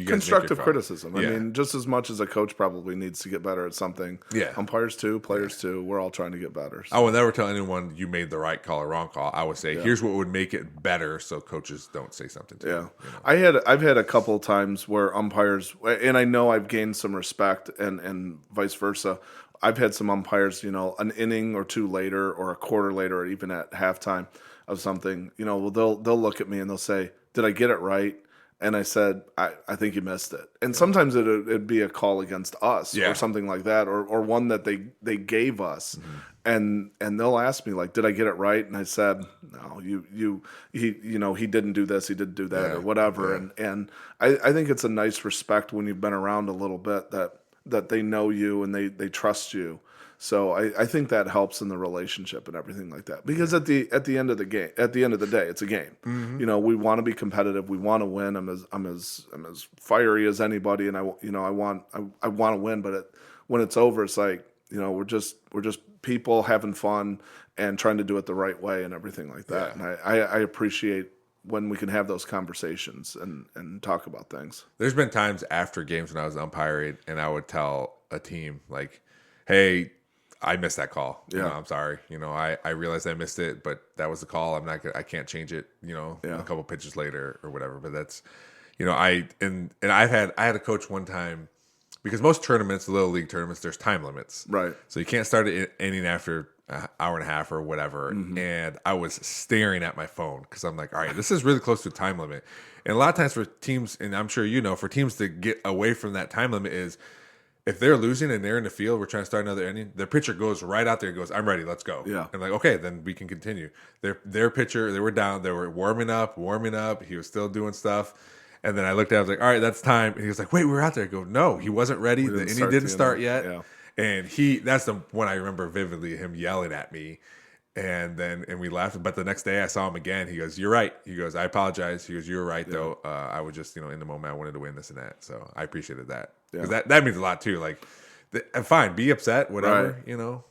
guys constructive criticism. I Yeah. mean, just as much as a coach probably needs to get better at something. Yeah. Umpires too, players too. We're all trying to get better. So. I will never tell anyone you made the right call or wrong call. I would say, here's what would make it better, so coaches don't say something to you. I've had a couple of times where umpires, and I know I've gained some respect, and vice versa. I've had some umpires, an inning or two later, or a quarter later, or even at halftime of something, they'll look at me and they'll say, "Did I get it right?" And I said, I think you missed it. And sometimes it'd be a call against us or something like that, or one that they gave us. And they'll ask me, like, did I get it right? And I said, no, he didn't do this, he didn't do that, or whatever. Yeah. And I think it's a nice respect when you've been around a little bit that they know you and they trust you. So I think that helps in the relationship and everything like that. Because at the end of the day, it's a game. Mm-hmm. We want to be competitive. We want to win. I'm as fiery as anybody, and I want to win. But when it's over, it's like we're just people having fun and trying to do it the right way and everything like that. Yeah. And I appreciate when we can have those conversations and talk about things. There's been times after games when I was umpiring, and I would tell a team, like, hey, I missed that call. I'm sorry. I realized I missed it, but that was the call. I can't change it, a couple pitches later or whatever. But that's, I had a coach one time, because most tournaments, the little league tournaments, there's time limits. Right. So you can't start an inning after an hour and a half or whatever. Mm-hmm. And I was staring at my phone because I'm like, all right, this is really close to a time limit. And a lot of times for teams, and I'm sure for teams to get away from that time limit is, if they're losing and they're in the field, we're trying to start another inning, their pitcher goes right out there and goes, I'm ready, let's go. Yeah. And like, okay, then we can continue. Their pitcher, they were down, they were warming up. He was still doing stuff. And then I looked at him, I was like, all right, that's time. And he was like, wait, we were out there. I go, no, he wasn't ready. The inning didn't start yet. Yeah. And that's the one I remember vividly, him yelling at me. And we laughed. But the next day I saw him again. He goes, you're right. He goes, I apologize. He goes, you were right, though. I was just, in the moment I wanted to win this and that. So I appreciated that. Because that means a lot, too. Like, fine, be upset, whatever,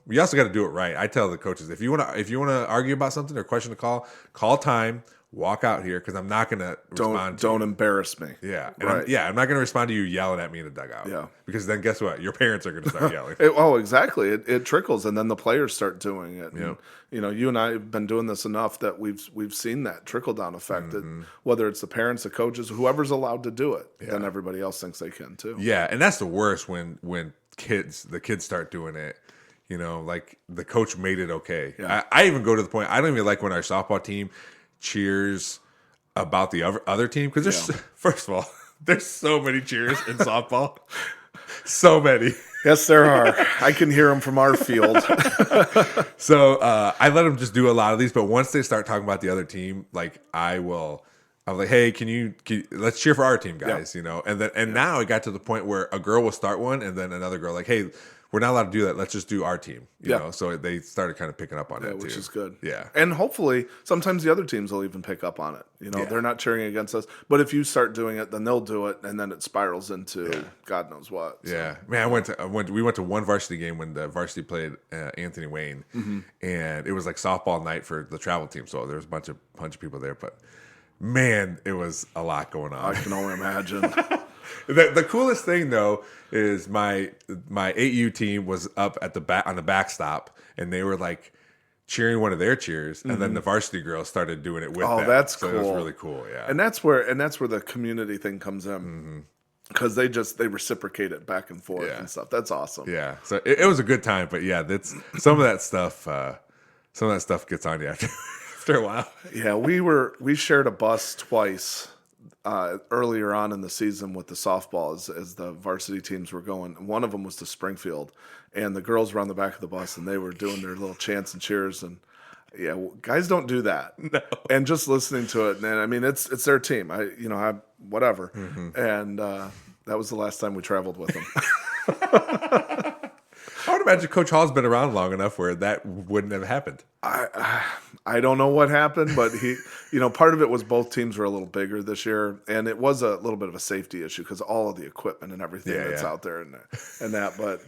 We also got to do it right. I tell the coaches, if you want to argue about something or question a call time, walk out here, because I'm not going to respond to you. Don't embarrass me. Yeah. And I'm not going to respond to you yelling at me in the dugout. Yeah. Because then guess what? Your parents are going to start yelling. Exactly. It trickles, and then the players start doing it. And, you and I have been doing this enough that we've seen that trickle-down effect, that whether it's the parents, the coaches, whoever's allowed to do it, then everybody else thinks they can too. Yeah, and that's the worst when the kids start doing it. Like the coach made it okay. Yeah. I even go to the point, I don't even like when our softball team cheers about the other team, because there's first of all, there's so many cheers in softball. So many. Yes, there are. I can hear them from our field. So I let them just do a lot of these, but once they start talking about the other team, like I'm like, hey, can you let's cheer for our team, guys, And now it got to the point where a girl will start one, and then another girl, like, hey, we're not allowed to do that. Let's just do our team, you know. So they started kind of picking up on that too, which is good. Yeah, and hopefully sometimes the other teams will even pick up on it. They're not cheering against us, but if you start doing it, then they'll do it, and then it spirals into God knows what. So. Yeah, man, we went to one varsity game when the varsity played Anthony Wayne, and it was like softball night for the travel team. So there was a bunch of people there, but man, it was a lot going on. I can only imagine. The coolest thing though is my 8U team was up at the back on the backstop, and they were like cheering one of their cheers, and then the varsity girls started doing it with them. Oh, that's cool. It was really cool, yeah. And that's where the community thing comes in, because they reciprocate it back and forth and stuff. That's awesome. Yeah, so it was a good time, but yeah, that's some of that stuff. Some of that stuff gets on you after a while. Yeah, we shared a bus twice earlier on in the season with the softball as the varsity teams were going. One of them was to Springfield, and the girls were on the back of the bus, and they were doing their little chants and cheers. And yeah, guys don't do that. No. And just listening to it, and I mean, it's their team. I whatever. And that was the last time we traveled with them. I would imagine Coach Hall's been around long enough where that wouldn't have happened. I don't know what happened, but part of it was both teams were a little bigger this year, and it was a little bit of a safety issue because all of the equipment and everything that's out there and that. But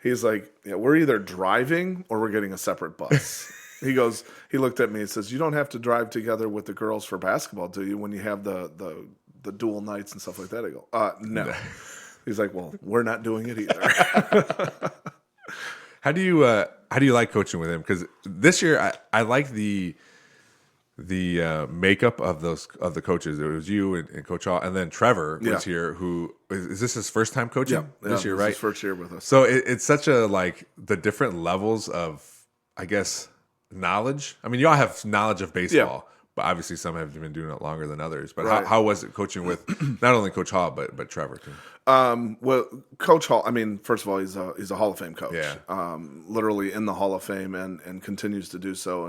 he's like, we're either driving or we're getting a separate bus. He looked at me and says, "You don't have to drive together with the girls for basketball, do you? When you have the dual nights and stuff like that?" I go, "No." He's like, "Well, we're not doing it either." How do you like coaching with him? Because this year I like the makeup of the coaches. It was you and Coach Hall, and then Trevor was here. Who is this his first time coaching this year? Right, his first year with us. So it's such a the different levels of, I guess, knowledge. I mean, you all have knowledge of baseball, but obviously some have been doing it longer than others. But how was it coaching with not only Coach Hall but Trevor too? Well, Coach Hall, I mean, first of all, he's a Hall of Fame coach. Yeah. Literally in the Hall of Fame and continues to do so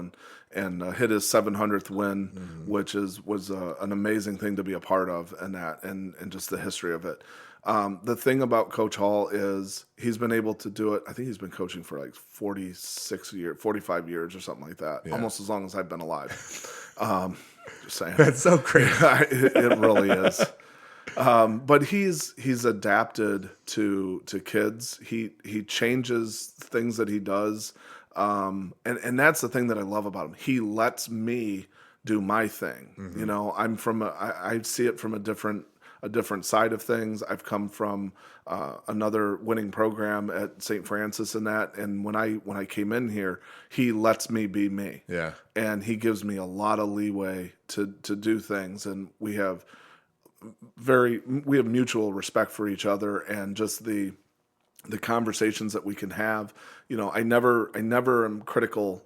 and hit his 700th win, which was an amazing thing to be a part of and just the history of it. The thing about Coach Hall is he's been able to do it. I think he's been coaching for like 45 years or something like that, almost as long as I've been alive. Just saying. That's so crazy. It really is. But he's adapted to kids. He changes things that he does, and that's the thing that I love about him. He lets me do my thing. I see it from a different side of things. I've come from another winning program at St. Francis and when I came in here, he lets me be me. Yeah, and he gives me a lot of leeway to do things, and we have mutual respect for each other and just the conversations that we can have. I never am critical,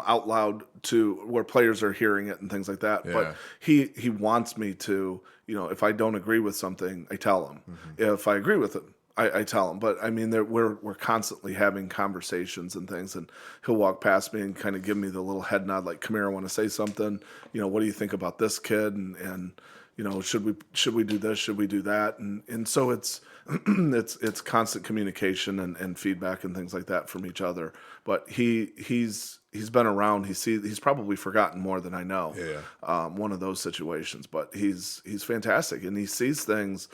out loud to where players are hearing it and things like that. Yeah. But he wants me to, if I don't agree with something, I tell him. If I agree with it, I tell him. But I mean, we're constantly having conversations and things, and he'll walk past me and kind of give me the little head nod, like, "Come here, I want to say something. What do you think about this kid?" And should we do this? Should we do that? And so it's it's constant communication and feedback and things like that from each other. But he's been around. He's probably forgotten more than I know. Yeah. One of those situations. But he's fantastic, and he sees things,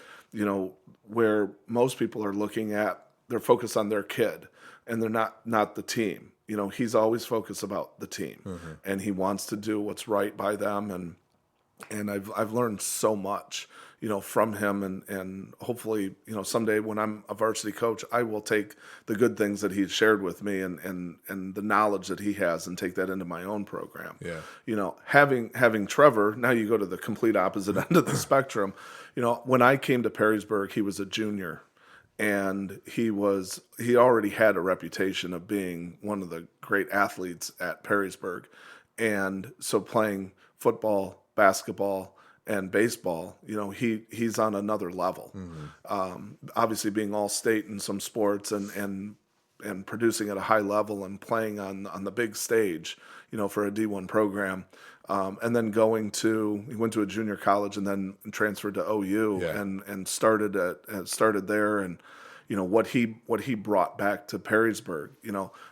where most people are looking at. They're focused on their kid, and they're not the team. He's always focused about the team, and he wants to do what's right by them. And I've learned so much, from him, and hopefully, someday when I'm a varsity coach, I will take the good things that he's shared with me and the knowledge that he has and take that into my own program. Yeah. Having Trevor, now you go to the complete opposite end of the spectrum. When I came to Perrysburg, he was a junior, and he already had a reputation of being one of the great athletes at Perrysburg. And so playing football, basketball, and baseball, he's on another level. Obviously being all state in some sports and producing at a high level and playing on the big stage, for a D1 program. And then he went to a junior college and then transferred to OU and started there. And, what he brought back to Perrysburg,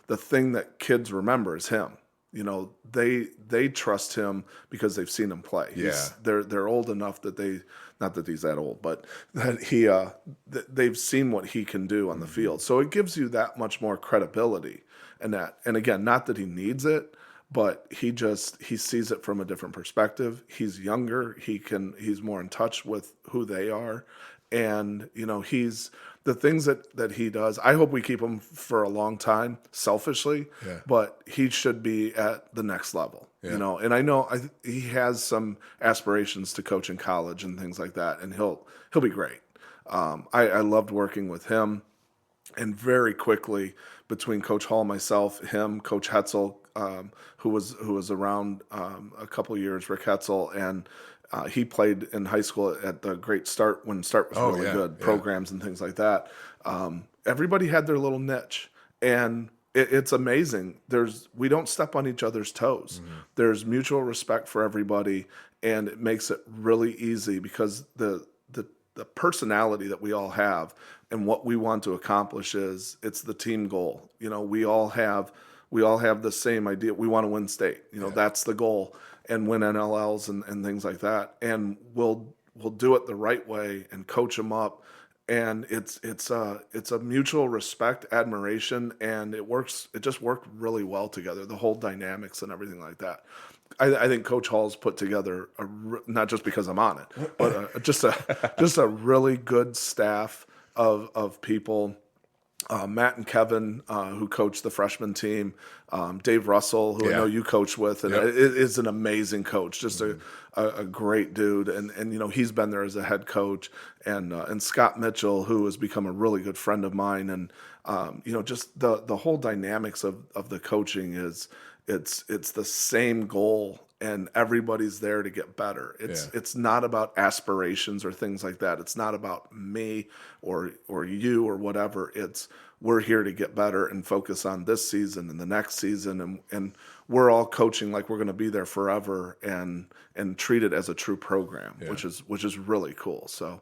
the thing that kids remember is him. They trust him because they've seen him play. They're old enough that not that he's that old, but that they've seen what he can do on the field. So it gives you that much more credibility and again, not that he needs it, but he sees it from a different perspective. He's younger. He's more in touch with who they are. And, he's the things that he does. I hope we keep him for a long time, selfishly, but he should be at the next level, and I know he has some aspirations to coach in college and things like that. And he'll be great. I loved working with him, and very quickly between Coach Hall, myself, him, Coach Hetzel, who was around a couple years, Rick Hetzel, and he played in high school at the Great Start when Start was really good, programs and things like that. Everybody had their little niche, and it's amazing. We don't step on each other's toes. There's mutual respect for everybody, and it makes it really easy because the personality that we all have and what we want to accomplish it's the team goal. We all have the same idea. We want to win state. That's the goal, and win NLLs and things like that. And we'll do it the right way and coach them up. And it's a mutual respect, admiration, and it just worked really well together. The whole dynamics and everything like that. I think Coach Hall's put together not just because I'm on it, but just a really good staff of people. Matt and Kevin, who coach the freshman team, Dave Russell, who I know you coach with, and is an amazing coach, just a great dude, and he's been there as a head coach, and Scott Mitchell, who has become a really good friend of mine, and just the whole dynamics of the coaching it's the same goal. And everybody's there to get better. It's not about aspirations or things like that. It's not about me or you or whatever. We're here to get better and focus on this season and the next season, and we're all coaching like we're going to be there forever and treat it as a true program, which is really cool. So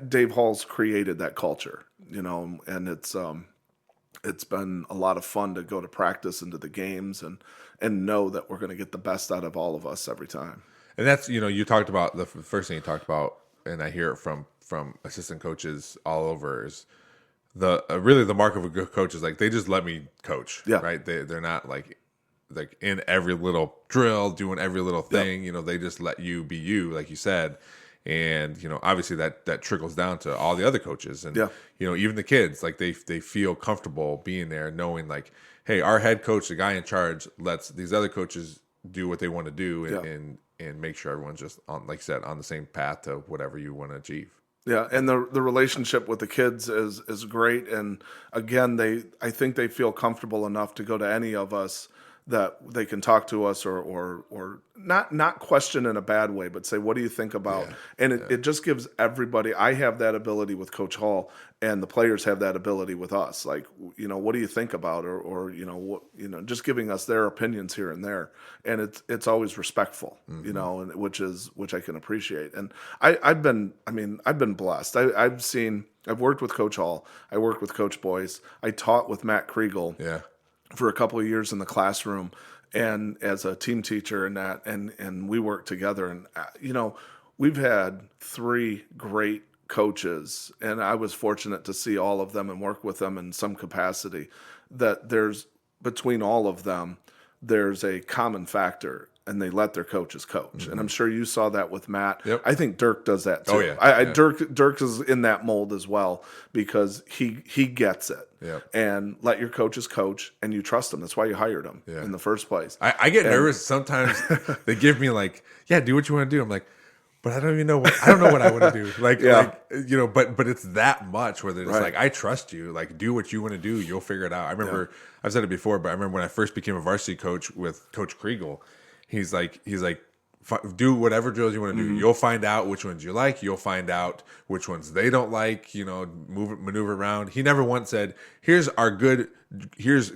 Dave Hall's created that culture, and it's been a lot of fun to go to practice and to the games and know that we're going to get the best out of all of us every time. And that's, you talked about the first thing you talked about, and I hear it from assistant coaches all over, is really the mark of a good coach is like they just let me coach, right? They're not like in every little drill, doing every little thing. They just let you be you, like you said. And obviously that trickles down to all the other coaches, and even the kids, like they feel comfortable being there, knowing like, hey, our head coach, the guy in charge, lets these other coaches do what they want to do, and make sure everyone's just on, like you said, on the same path to whatever you want to achieve. Yeah, and the relationship with the kids is great, and again, I think they feel comfortable enough to go to any of us that they can talk to us or not question in a bad way, but say, what do you think about? And it just gives everybody, I have that ability with Coach Hall, and the players have that ability with us. Like, what do you think about, or just giving us their opinions here and there. And it's always respectful, and which I can appreciate. And I've been blessed. I've worked with Coach Hall. I worked with Coach Boyce. I taught with Matt Kriegel. For a couple of years in the classroom and as a team teacher and that, and we worked together, and we've had 3 great coaches, and I was fortunate to see all of them and work with them in some capacity. That between all of them, there's a common factor, and they let their coaches coach. And I'm sure you saw that with Matt. I think Dirk does that too. Oh, yeah. Dirk is in that mold as well, because he gets it. And let your coaches coach, and you trust them. That's why you hired them in the first place. I get nervous sometimes. They give me like, do what you want to do. I'm like, but I don't even know. I don't know what I want to do. But it's that much where they're just like, I trust you. Like, do what you want to do. You'll figure it out. I remember I've said it before, but I remember when I first became a varsity coach with Coach Kriegel. He's like, do whatever drills you want to do. You'll find out which ones you like. You'll find out which ones they don't like. Maneuver around. He never once said, here's good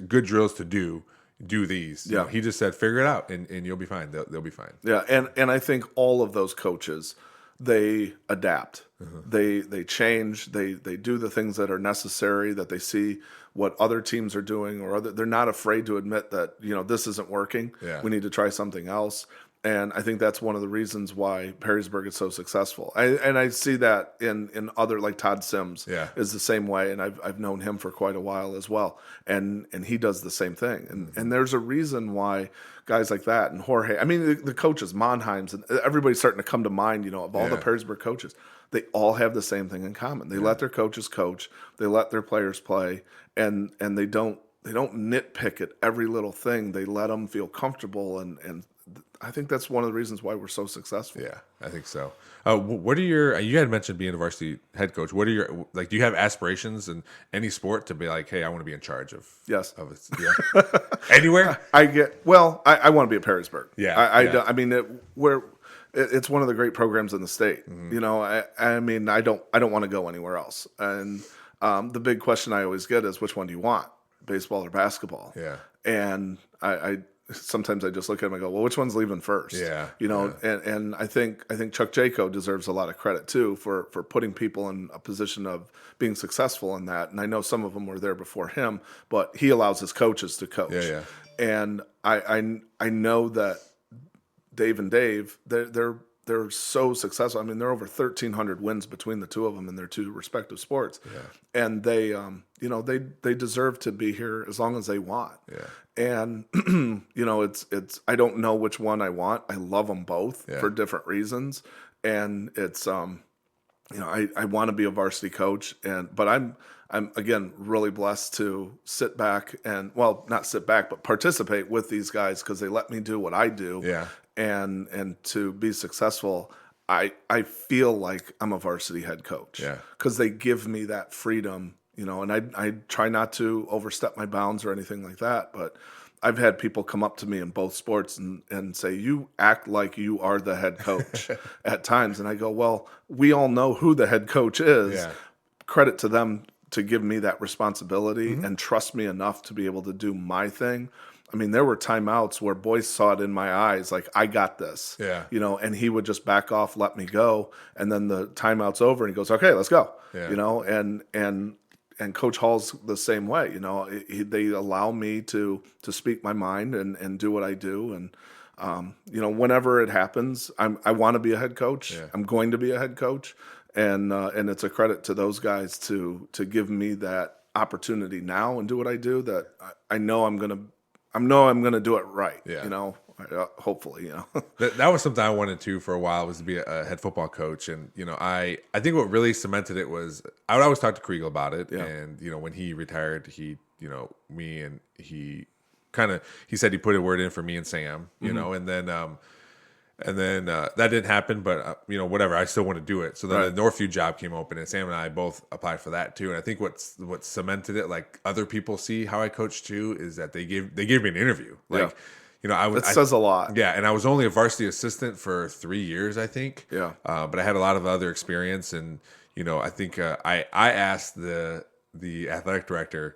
drills to do. Do these. He just said, figure it out, and you'll be fine. They'll be fine. Yeah, and I think all of those coaches, they adapt. They change. They do the things that are necessary, that they see what other teams are doing, or they're not afraid to admit that this isn't working. We need to try something else. And I think that's one of the reasons why Perrysburg is so successful. I see that in other, like Todd Sims is the same way, and I've known him for quite a while as well. And he does the same thing. And there's a reason why guys like that, and Jorge, the coaches, Monheim's, and everybody's starting to come to mind, of all the Perrysburg coaches. They all have the same thing in common. They let their coaches coach, they let their players play, and they don't nitpick at every little thing. They let them feel comfortable, and I think that's one of the reasons why we're so successful. Yeah, I think so. What are you had mentioned being a varsity head coach. What are your, do you have aspirations in any sport to be like, hey, I want to be in charge of? Yes. Anywhere? I want to be at Perrysburg. Yeah. it's one of the great programs in the state. You know, I mean, I don't want to go anywhere else. And the big question I always get is, which one do you want, baseball or basketball? Yeah. And I sometimes I just look at him and go, well, which one's leaving first? Yeah. You know, and I think Chuck Jaco deserves a lot of credit too for putting people in a position of being successful in that. And I know some of them were there before him, but he allows his coaches to coach. Yeah. And I know that Dave and Dave, they're so successful. I mean, they're over 1,300 wins between the two of them in their two respective sports. Yeah. And they, you know, they deserve to be here as long as they want. Yeah. And, you know, it's, I don't know which one I want. I love them both for different reasons. And it's, you know, I want to be a varsity coach, but I'm again really blessed to sit back and, well, not sit back, but participate with these guys because they let me do what I do. Yeah. And to be successful, I feel like I'm a varsity head coach. Yeah. Because they give me that freedom, you know, and I try not to overstep my bounds or anything like that, but I've had people come up to me in both sports and say, you act like you are the head coach at times. And I go, well, we all know who the head coach is. Yeah. Credit to them to give me that responsibility and trust me enough to be able to do my thing. I mean, there were timeouts where boys saw it in my eyes, like, I got this. Yeah. You know, and he would just back off, let me go. And then the timeout's over and he goes, okay, let's go. Yeah. You know, and Coach Hall's the same way. You know, they allow me to speak my mind and do what I do. And, you know, whenever it happens, I want to be a head coach. Yeah. I'm going to be a head coach. And it's a credit to those guys to give me that opportunity now and do what I do, that I know I'm going to do it right. Yeah. You know, hopefully, you know. That was something I wanted to for a while, was to be a head football coach. And, you know, I think what really cemented it was, I would always talk to Kriegel about it. Yeah. And, you know, when he retired, he, you know, me and he said he put a word in for me and Sam, you know, and then that didn't happen, but you know, whatever, I still want to do it. So then the Northview job came open, and Sam and I both applied for that too. And I think what cemented it, like other people see how I coach too, is that they gave me an interview. Like, you know, That says a lot. Yeah, and I was only a varsity assistant for 3 years, I think. Yeah. But I had a lot of other experience, and you know, I think I asked the athletic director,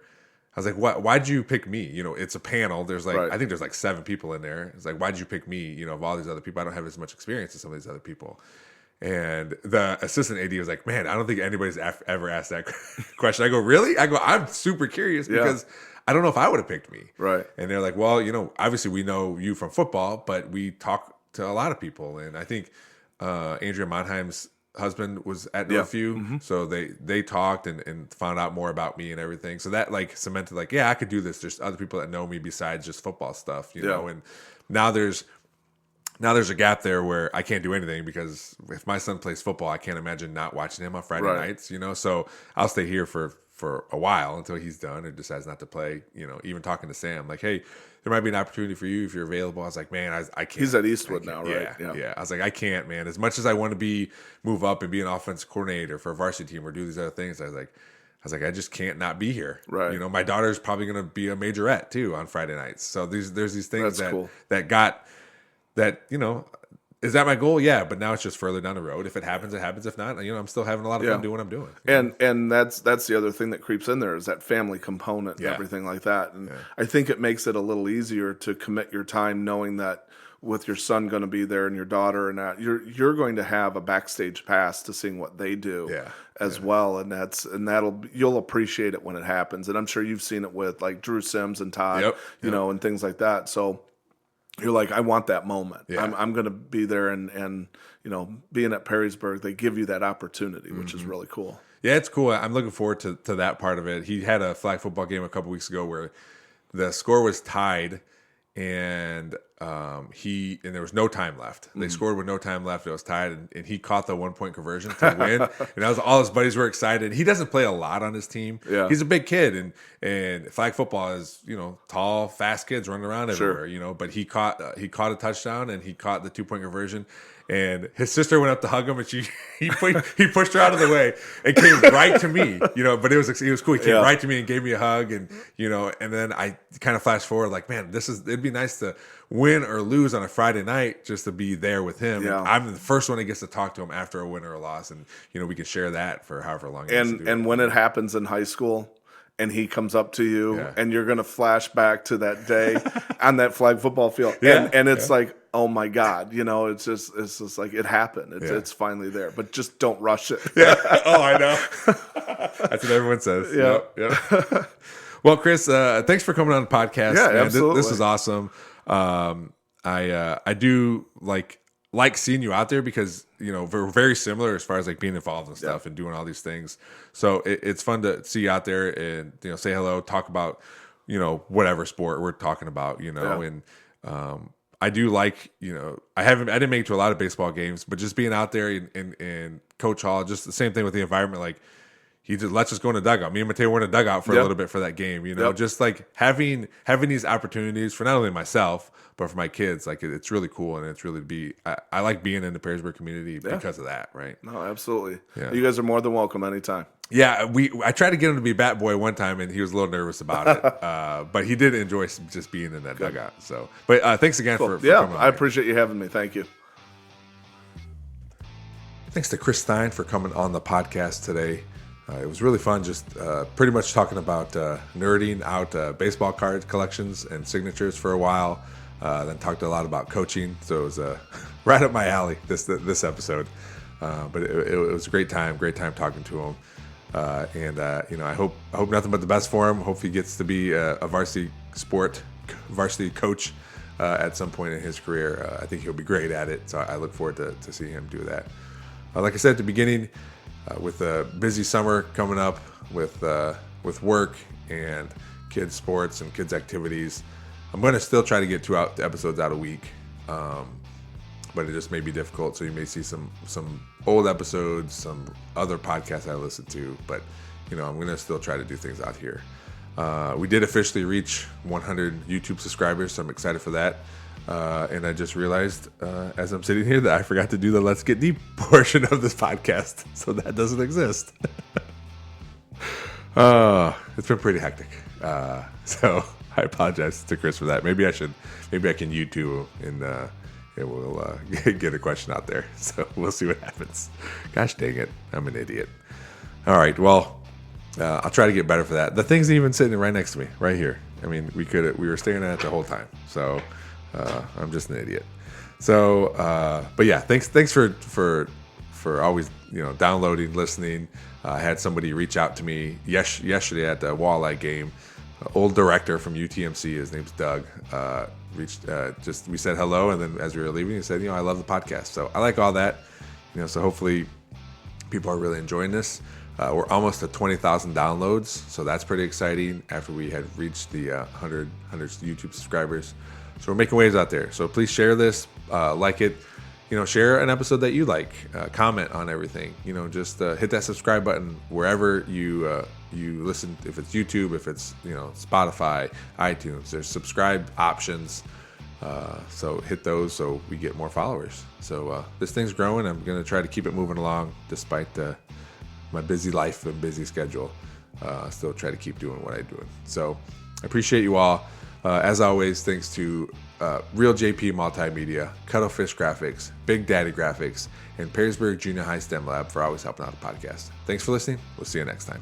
I was like, why'd you pick me? You know, it's a panel. There's like, I think there's like 7 people in there. It's like, why'd you pick me? You know, of all these other people, I don't have as much experience as some of these other people. And the assistant AD was like, man, I don't think anybody's ever asked that question. I go, really? I go, I'm super curious because I don't know if I would have picked me. Right. And they're like, well, you know, obviously we know you from football, but we talk to a lot of people. And I think Andrea Monheim's husband was at Northview, so they talked and found out more about me and everything. So that like cemented, like, yeah, I could do this. There's other people that know me besides just football stuff, you know. And now there's a gap there where I can't do anything, because if my son plays football, I can't imagine not watching him on Friday nights, you know. So I'll stay here for a while until he's done or decides not to play. You know, even talking to Sam, like, hey, there might be an opportunity for you if you're available. I was like, man, I can't. He's at Eastwood now, right? Yeah. I was like, I can't, man. As much as I want to move up and be an offensive coordinator for a varsity team or do these other things, I was like, I just can't not be here. Right. You know, my daughter's probably going to be a majorette too on Friday nights. So there's these things That's cool. that, you know, is that my goal? Yeah, but now it's just further down the road. If it happens, it happens. If not, you know, I'm still having a lot of fun doing what I'm doing. And that's the other thing that creeps in there, is that family component and everything like that. And I think it makes it a little easier to commit your time, knowing that with your son going to be there and your daughter, and that you're going to have a backstage pass to seeing what they do as well. And you'll appreciate it when it happens. And I'm sure you've seen it with like Drew Sims and Todd, you know, and things like that. So you're like, I want that moment. I'm going to be there, and you know, being at Perrysburg, they give you that opportunity, which is really cool. Yeah, it's cool. I'm looking forward to that part of it. He had a flag football game a couple weeks ago where the score was tied, and there was no time left. They scored with no time left. It was tied, and he caught the 1-point conversion to win. And that was all his buddies were excited. He doesn't play a lot on his team. Yeah. He's a big kid, and flag football is, you know, tall, fast kids running around everywhere. You know, but he caught a touchdown, and he caught the 2-point conversion. And his sister went up to hug him, and he pushed her out of the way and came right to me, But it was cool. He came right to me and gave me a hug, and and then I kind of flashed forward, like, man, it'd be nice to win or lose on a Friday night just to be there with him. Yeah. And I'm the first one that gets to talk to him after a win or a loss, and we can share that for however long. And when it happens in high school, and he comes up to you, and you're going to flash back to that day on that flag football field. And it's like, oh my God, it's just like it happened. It's finally there, but just don't rush it. Oh, I know. That's what everyone says. Yeah. Well, Chris, thanks for coming on the podcast. Yeah, man. absolutely. This is awesome. I do like seeing you out there because we're very similar as far as like being involved and stuff and doing all these things. So it's fun to see you out there and say hello, talk about whatever sport we're talking about, and I do like I didn't make it to a lot of baseball games, but just being out there in Coach Hall, just the same thing with the environment, like he just lets us go in the dugout. Me and Mateo were in the dugout for a little bit for that game, just like having these opportunities for not only myself, but for my kids. Like it's really cool. And it's really I like being in the Perrysburg community because of that. Right. No, absolutely. Yeah. You guys are more than welcome anytime. Yeah. I tried to get him to be bat boy one time and he was a little nervous about it. But he did enjoy just being in that dugout. So, but thanks again for coming on. I appreciate you having me. Thank you. Thanks to Chris Stein for coming on the podcast today. It was really fun, just pretty much talking about nerding out baseball card collections and signatures for a while. Then talked a lot about coaching, so it was right up my alley this episode. But it was a great time talking to him. And I hope nothing but the best for him. Hope he gets to be a varsity coach at some point in his career. I think he'll be great at it. So I look forward to seeing him do that. Like I said at the beginning. With a busy summer coming up with work and kids sports and kids activities, I'm going to still try to get 2 episodes out a week, but it just may be difficult. So you may see some old episodes, some other podcasts I listen to, but I'm going to still try to do things out here. We did officially reach 100 YouTube subscribers, so I'm excited for that. And I just realized as I'm sitting here that I forgot to do the Let's Get Deep portion of this podcast. So that doesn't exist. It's been pretty hectic. So I apologize to Chris for that. Maybe I can YouTube and we'll get a question out there. So we'll see what happens. Gosh dang it. I'm an idiot. All right. Well, I'll try to get better for that. The thing's even sitting right next to me, right here. I mean, we were staring at it the whole time. So I'm just an idiot. So, but yeah, thanks for always, downloading, listening. I had somebody reach out to me yesterday at the Walleye game. Old director from UTMC, his name's Doug. We said hello, and then as we were leaving, he said, I love the podcast. So I like all that. So hopefully people are really enjoying this. We're almost at 20,000 downloads, so that's pretty exciting after we had reached the 100 YouTube subscribers. So we're making waves out there. So please share this, like it, share an episode that you like, comment on everything, just hit that subscribe button wherever you listen. If it's YouTube, if it's, Spotify, iTunes, there's subscribe options. So hit those so we get more followers. So this thing's growing. I'm going to try to keep it moving along despite my busy life and busy schedule. Still try to keep doing what I'm doing. So I appreciate you all. As always, thanks to Real JP Multimedia, Cuttlefish Graphics, Big Daddy Graphics, and Perrysburg Junior High STEM Lab for always helping out the podcast. Thanks for listening. We'll see you next time.